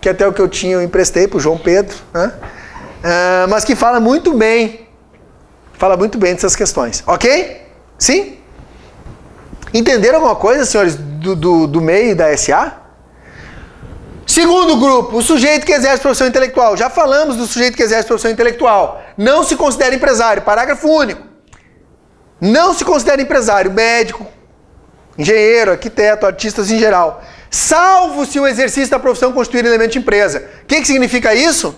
que até o que eu tinha eu emprestei para o João Pedro, né? Mas que fala muito bem dessas questões. Ok? Sim? Entenderam alguma coisa, senhores, do MEI e da SA? Segundo grupo, o sujeito que exerce profissão intelectual. Já falamos do sujeito que exerce profissão intelectual. Não se considera empresário. Parágrafo único. Não se considera empresário, médico, engenheiro, arquiteto, artistas em geral. salvo se o exercício da profissão constituir elemento de empresa. O que significa isso?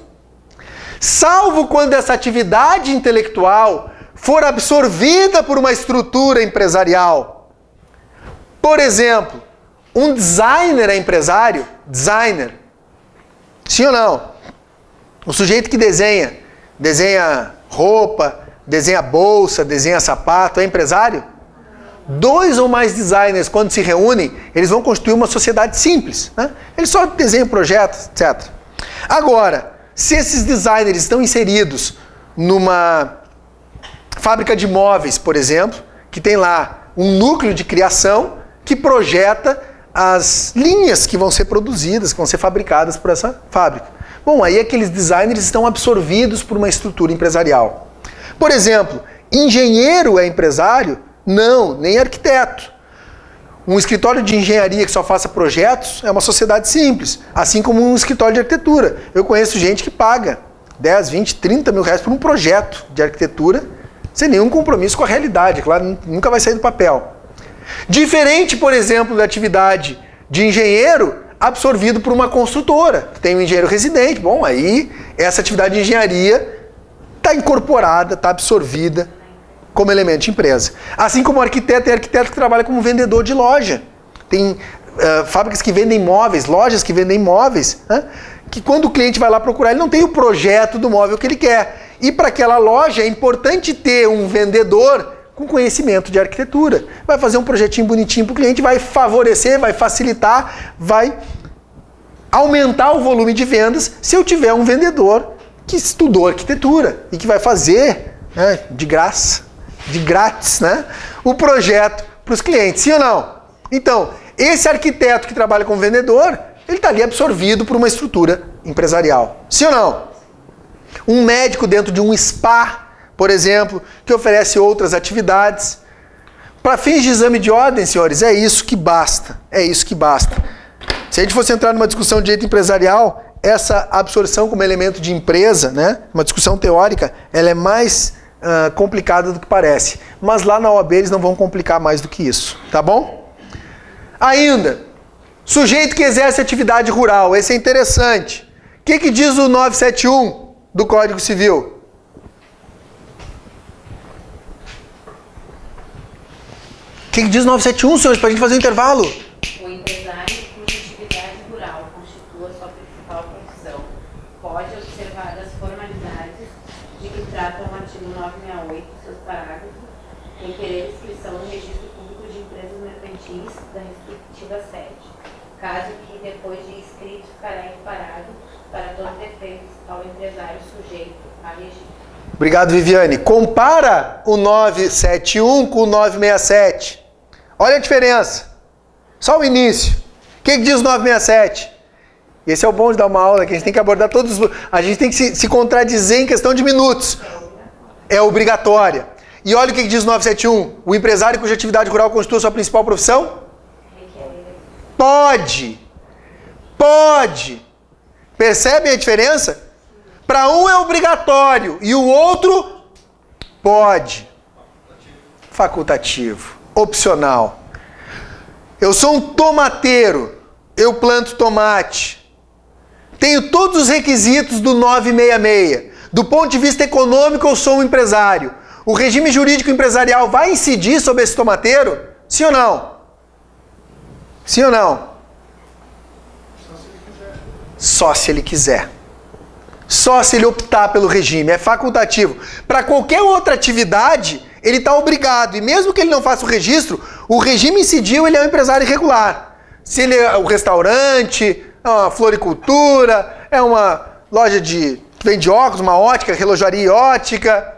Salvo quando essa atividade intelectual for absorvida por uma estrutura empresarial. Por exemplo, um designer é empresário? Designer. Sim ou não? O sujeito que desenha roupa, desenha bolsa, desenha sapato, é empresário? 2 ou mais designers, quando se reúnem, eles vão constituir uma sociedade simples, né? Eles só desenham projetos, etc. Agora, se esses designers estão inseridos numa fábrica de móveis, por exemplo, que tem lá um núcleo de criação que projeta as linhas que vão ser produzidas, que vão ser fabricadas por essa fábrica. Bom, aí aqueles designers estão absorvidos por uma estrutura empresarial. Por exemplo, engenheiro é empresário? Não, nem arquiteto. Um escritório de engenharia que só faça projetos é uma sociedade simples, assim como um escritório de arquitetura. Eu conheço gente que paga 10, 20, 30 mil reais por um projeto de arquitetura sem nenhum compromisso com a realidade, claro, nunca vai sair do papel. Diferente, por exemplo, da atividade de engenheiro absorvido por uma construtora, que tem um engenheiro residente. Bom, aí essa atividade de engenharia está incorporada, está absorvida como elemento de empresa. Assim como o arquiteto, tem arquiteto que trabalha como vendedor de loja. Tem fábricas que vendem móveis, lojas que vendem móveis, que quando o cliente vai lá procurar, ele não tem o projeto do móvel que ele quer. E para aquela loja é importante ter um vendedor com conhecimento de arquitetura. Vai fazer um projetinho bonitinho para o cliente, vai favorecer, vai facilitar, vai aumentar o volume de vendas se eu tiver um vendedor que estudou arquitetura e que vai fazer de graça, de grátis, né, o projeto para os clientes, sim ou não? Então, esse arquiteto que trabalha como vendedor, ele está ali absorvido por uma estrutura empresarial, sim ou não? Um médico dentro de um spa, por exemplo, que oferece outras atividades. Para fins de exame de ordem, senhores, é isso que basta, é isso que basta. Se a gente fosse entrar numa discussão de direito empresarial, essa absorção como elemento de empresa, né, uma discussão teórica, ela é mais complicada do que parece. Mas lá na OAB eles não vão complicar mais do que isso, tá bom? Ainda, sujeito que exerce atividade rural, esse é interessante. O que diz o 971 do Código Civil? O que diz o 971, senhores, para a gente fazer um intervalo? O empresário cuja atividade rural constitua sua principal profissão pode observar as formalidades de que trata o artigo 968, seus parágrafos, requerer inscrição no registro público de empresas mercantis da respectiva sede, caso que, depois de inscrito, ficará equiparado para todos os efeitos ao empresário sujeito a registro. Obrigado, Viviane. Compara o 971 com o 967. Olha a diferença. Só o início. O que diz o 967? Esse é o bom de dar uma aula, que a gente tem que abordar todos. A gente tem que se contradizer em questão de minutos. É obrigatória. E olha o que diz o 971. O empresário cuja atividade rural constitua sua principal profissão? Pode. Pode. Percebem a diferença? Para um é obrigatório e o outro pode. Facultativo. Opcional. Eu sou um tomateiro. Eu planto tomate. Tenho todos os requisitos do 966. Do ponto de vista econômico, eu sou um empresário. O regime jurídico empresarial vai incidir sobre esse tomateiro? Sim ou não? Sim ou não? Só se ele quiser. Só se ele optar pelo regime. É facultativo. Para qualquer outra atividade, ele está obrigado. E mesmo que ele não faça o registro, o regime incidiu, ele é um empresário irregular. Se ele é um restaurante, é uma floricultura, é uma loja que vende óculos, uma ótica, relojaria ótica,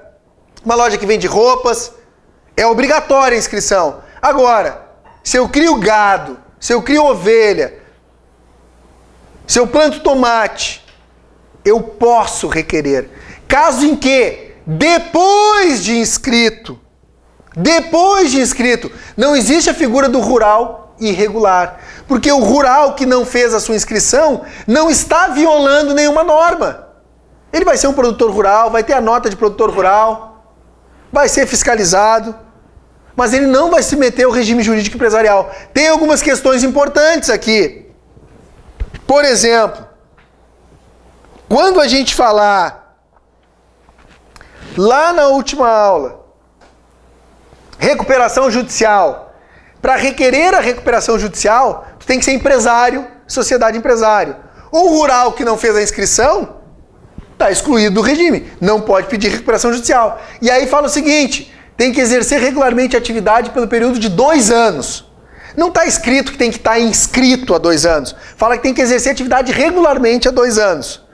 uma loja que vende roupas, é obrigatória a inscrição. Agora, se eu crio gado, se eu crio ovelha, se eu planto tomate, eu posso requerer. Caso em que, depois de inscrito, não existe a figura do rural irregular. Porque o rural que não fez a sua inscrição não está violando nenhuma norma. Ele vai ser um produtor rural, vai ter a nota de produtor rural, vai ser fiscalizado, mas ele não vai se meter ao regime jurídico empresarial. Tem algumas questões importantes aqui. Por exemplo, quando a gente falar lá na última aula, recuperação judicial, para requerer a recuperação judicial, tu tem que ser empresário, sociedade empresário. Um rural que não fez a inscrição, está excluído do regime, não pode pedir recuperação judicial. E aí fala o seguinte, tem que exercer regularmente a atividade pelo período de 2 anos. Não está escrito que tem que estar inscrito há 2 anos. Fala que tem que exercer atividade regularmente há 2 anos.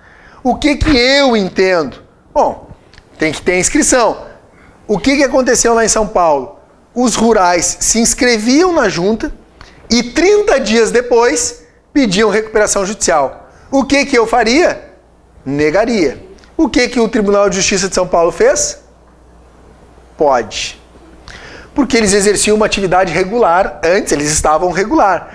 O que eu entendo? Bom, tem que ter inscrição. O que aconteceu lá em São Paulo? Os rurais se inscreviam na junta e 30 dias depois pediam recuperação judicial. O que eu faria? Negaria. O que o Tribunal de Justiça de São Paulo fez? Pode. Porque eles exerciam uma atividade regular, antes eles estavam regular.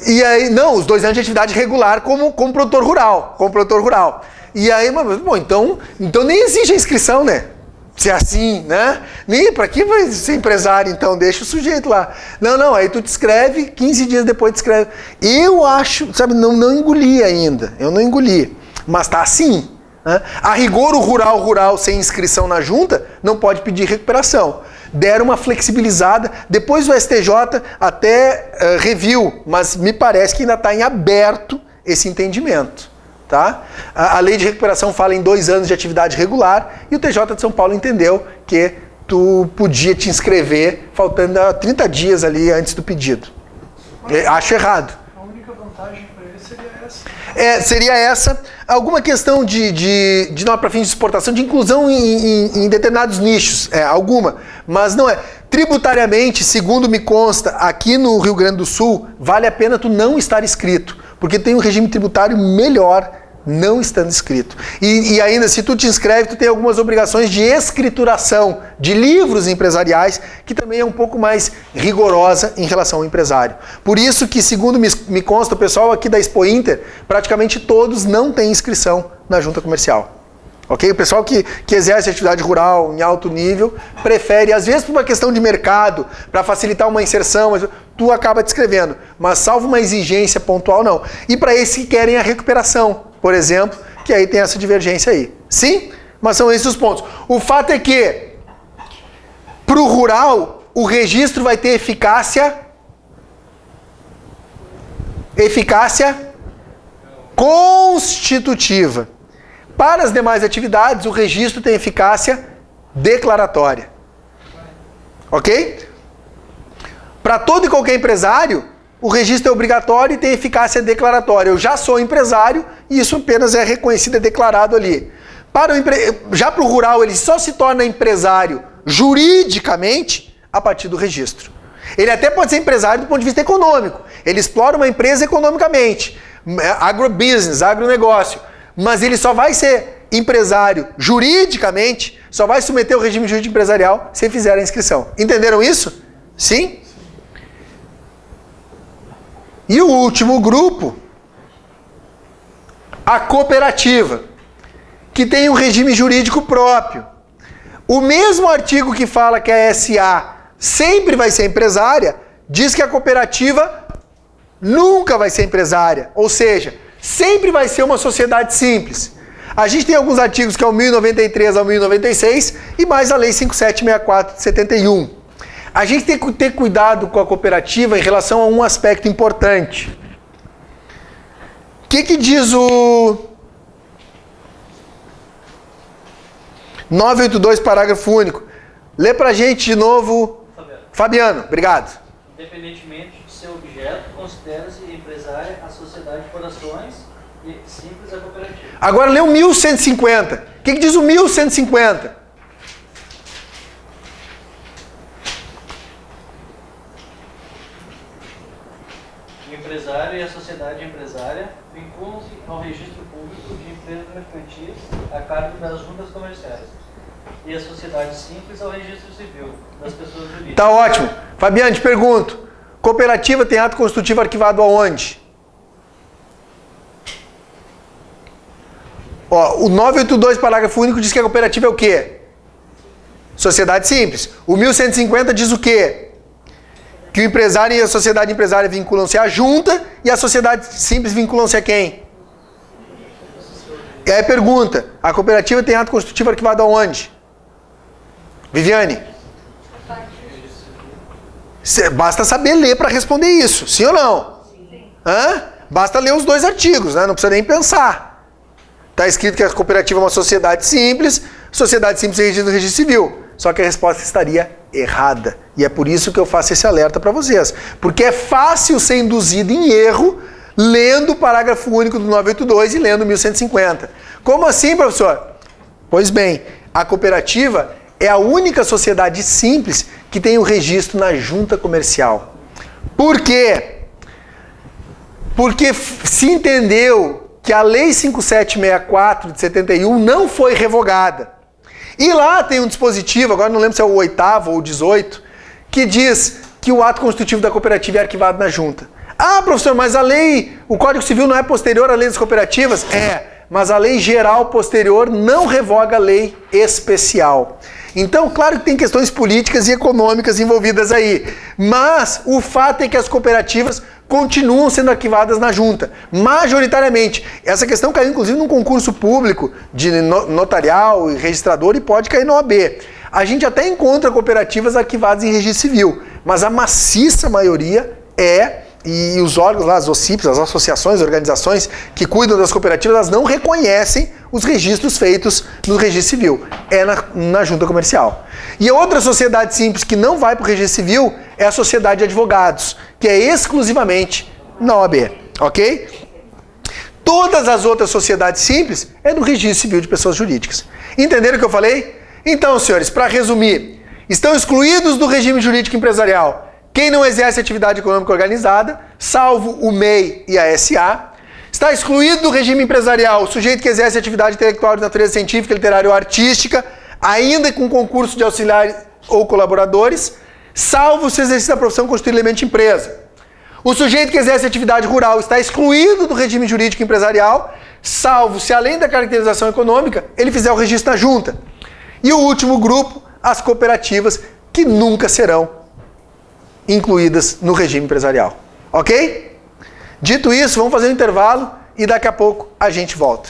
E aí, não, os 2 anos de atividade regular como produtor rural. E aí, bom, então nem exige a inscrição, né? Se é assim, né? Nem para que vai ser empresário, então? Deixa o sujeito lá. Não, aí tu te escreve, 15 dias depois te escreve. Eu acho, sabe, não engoli ainda. Eu não engoli. Mas tá assim. Né? A rigor, o rural sem inscrição na junta não pode pedir recuperação. Deram uma flexibilizada. Depois o STJ até reviu, mas me parece que ainda está em aberto esse entendimento. Tá? A lei de recuperação fala em 2 anos de atividade regular e o TJ de São Paulo entendeu que tu podia te inscrever faltando 30 dias ali antes do pedido. Acho errado. A única vantagem para ele seria essa. Seria essa. Alguma questão de não para fins de exportação, de inclusão em determinados nichos. Alguma. Mas não é. Tributariamente, segundo me consta, aqui no Rio Grande do Sul, vale a pena tu não estar inscrito. Porque tem um regime tributário melhor não estando inscrito. E ainda, se tu te inscreve, tu tem algumas obrigações de escrituração de livros empresariais, que também é um pouco mais rigorosa em relação ao empresário. Por isso que, segundo me consta, o pessoal aqui da Expo Inter, praticamente todos não têm inscrição na junta comercial. Ok? O pessoal que exerce atividade rural em alto nível prefere, às vezes por uma questão de mercado, para facilitar uma inserção, tu acaba te inscrevendo. Mas salvo uma exigência pontual, não. E para esses que querem a recuperação, por exemplo, que aí tem essa divergência aí. Sim? Mas são esses os pontos. O fato é que, para o rural, o registro vai ter eficácia constitutiva. Para as demais atividades, o registro tem eficácia declaratória. Ok? Para todo e qualquer empresário, o registro é obrigatório e tem eficácia declaratória. Eu já sou empresário e isso apenas é reconhecido e declarado ali. Já para o rural, ele só se torna empresário juridicamente a partir do registro. Ele até pode ser empresário do ponto de vista econômico. Ele explora uma empresa economicamente. Agrobusiness, agronegócio. Mas ele só vai ser empresário juridicamente, só vai submeter o regime jurídico empresarial se fizer a inscrição. Entenderam isso? Sim? E o último grupo, a cooperativa, que tem um regime jurídico próprio. O mesmo artigo que fala que a SA sempre vai ser empresária, diz que a cooperativa nunca vai ser empresária, ou seja, sempre vai ser uma sociedade simples. A gente tem alguns artigos que é o 1093 ao 1096 e mais a lei 5764 de 71. A gente tem que ter cuidado com a cooperativa em relação a um aspecto importante. O que diz o 982, parágrafo único? Lê pra gente de novo. Fabiano, obrigado. Independentemente do seu objeto, considera-se empresária a sociedade por ações e simples a cooperativa. Agora lê o 1150. O que diz o 1150? O empresário e a sociedade empresária vinculam-se ao registro público de empresas mercantis a cargo das juntas comerciais e a sociedade simples ao registro civil das pessoas jurídicas. Tá ótimo. Fabiano, te pergunto. Cooperativa tem ato constitutivo arquivado aonde? Ó, o 982, parágrafo único, diz que a cooperativa é o quê? Sociedade simples. O 1150 diz o quê? Que o empresário e a sociedade empresária vinculam-se à junta e a sociedade simples vinculam-se a quem? E aí pergunta, a cooperativa tem ato constitutivo arquivado aonde? Viviane? Basta saber ler para responder isso, sim ou não? Hã? Basta ler os 2 artigos, né? Não precisa nem pensar. Está escrito que a cooperativa é uma sociedade simples é registrada no registro civil. Só que a resposta estaria errada. E é por isso que eu faço esse alerta para vocês. Porque é fácil ser induzido em erro lendo o parágrafo único do 982 e lendo 1150. Como assim, professor? Pois bem, a cooperativa é a única sociedade simples que tem o registro na junta comercial. Por quê? Porque se entendeu que a Lei 5764 de 71 não foi revogada. E lá tem um dispositivo, agora não lembro se é o 8º ou o 18, que diz que o ato constitutivo da cooperativa é arquivado na junta. Ah, professor, mas a lei, o Código Civil não é posterior à lei das cooperativas? É, mas a lei geral posterior não revoga a lei especial. Então, claro que tem questões políticas e econômicas envolvidas aí, mas o fato é que as cooperativas continuam sendo arquivadas na junta, majoritariamente. Essa questão caiu inclusive num concurso público de notarial e registrador e pode cair na OAB. A gente até encontra cooperativas arquivadas em registro civil, mas a maciça maioria e os órgãos lá, as OCIPs, as associações, organizações que cuidam das cooperativas, elas não reconhecem os registros feitos no registro civil. É na junta comercial. E a outra sociedade simples que não vai para o registro civil é a sociedade de advogados, que é exclusivamente na OAB, ok? Todas as outras sociedades simples é no registro civil de pessoas jurídicas. Entenderam o que eu falei? Então, senhores, para resumir, estão excluídos do regime jurídico empresarial quem não exerce atividade econômica organizada, salvo o MEI e a SA. Está excluído do regime empresarial o sujeito que exerce atividade intelectual de natureza científica, literária ou artística, ainda com concurso de auxiliares ou colaboradores, salvo se o exercício da profissão constituir elemento de empresa. O sujeito que exerce atividade rural está excluído do regime jurídico empresarial, salvo se, além da caracterização econômica, ele fizer o registro na junta. E o último grupo, as cooperativas, que nunca serão incluídas no regime empresarial. Ok? Dito isso, vamos fazer um intervalo e daqui a pouco a gente volta.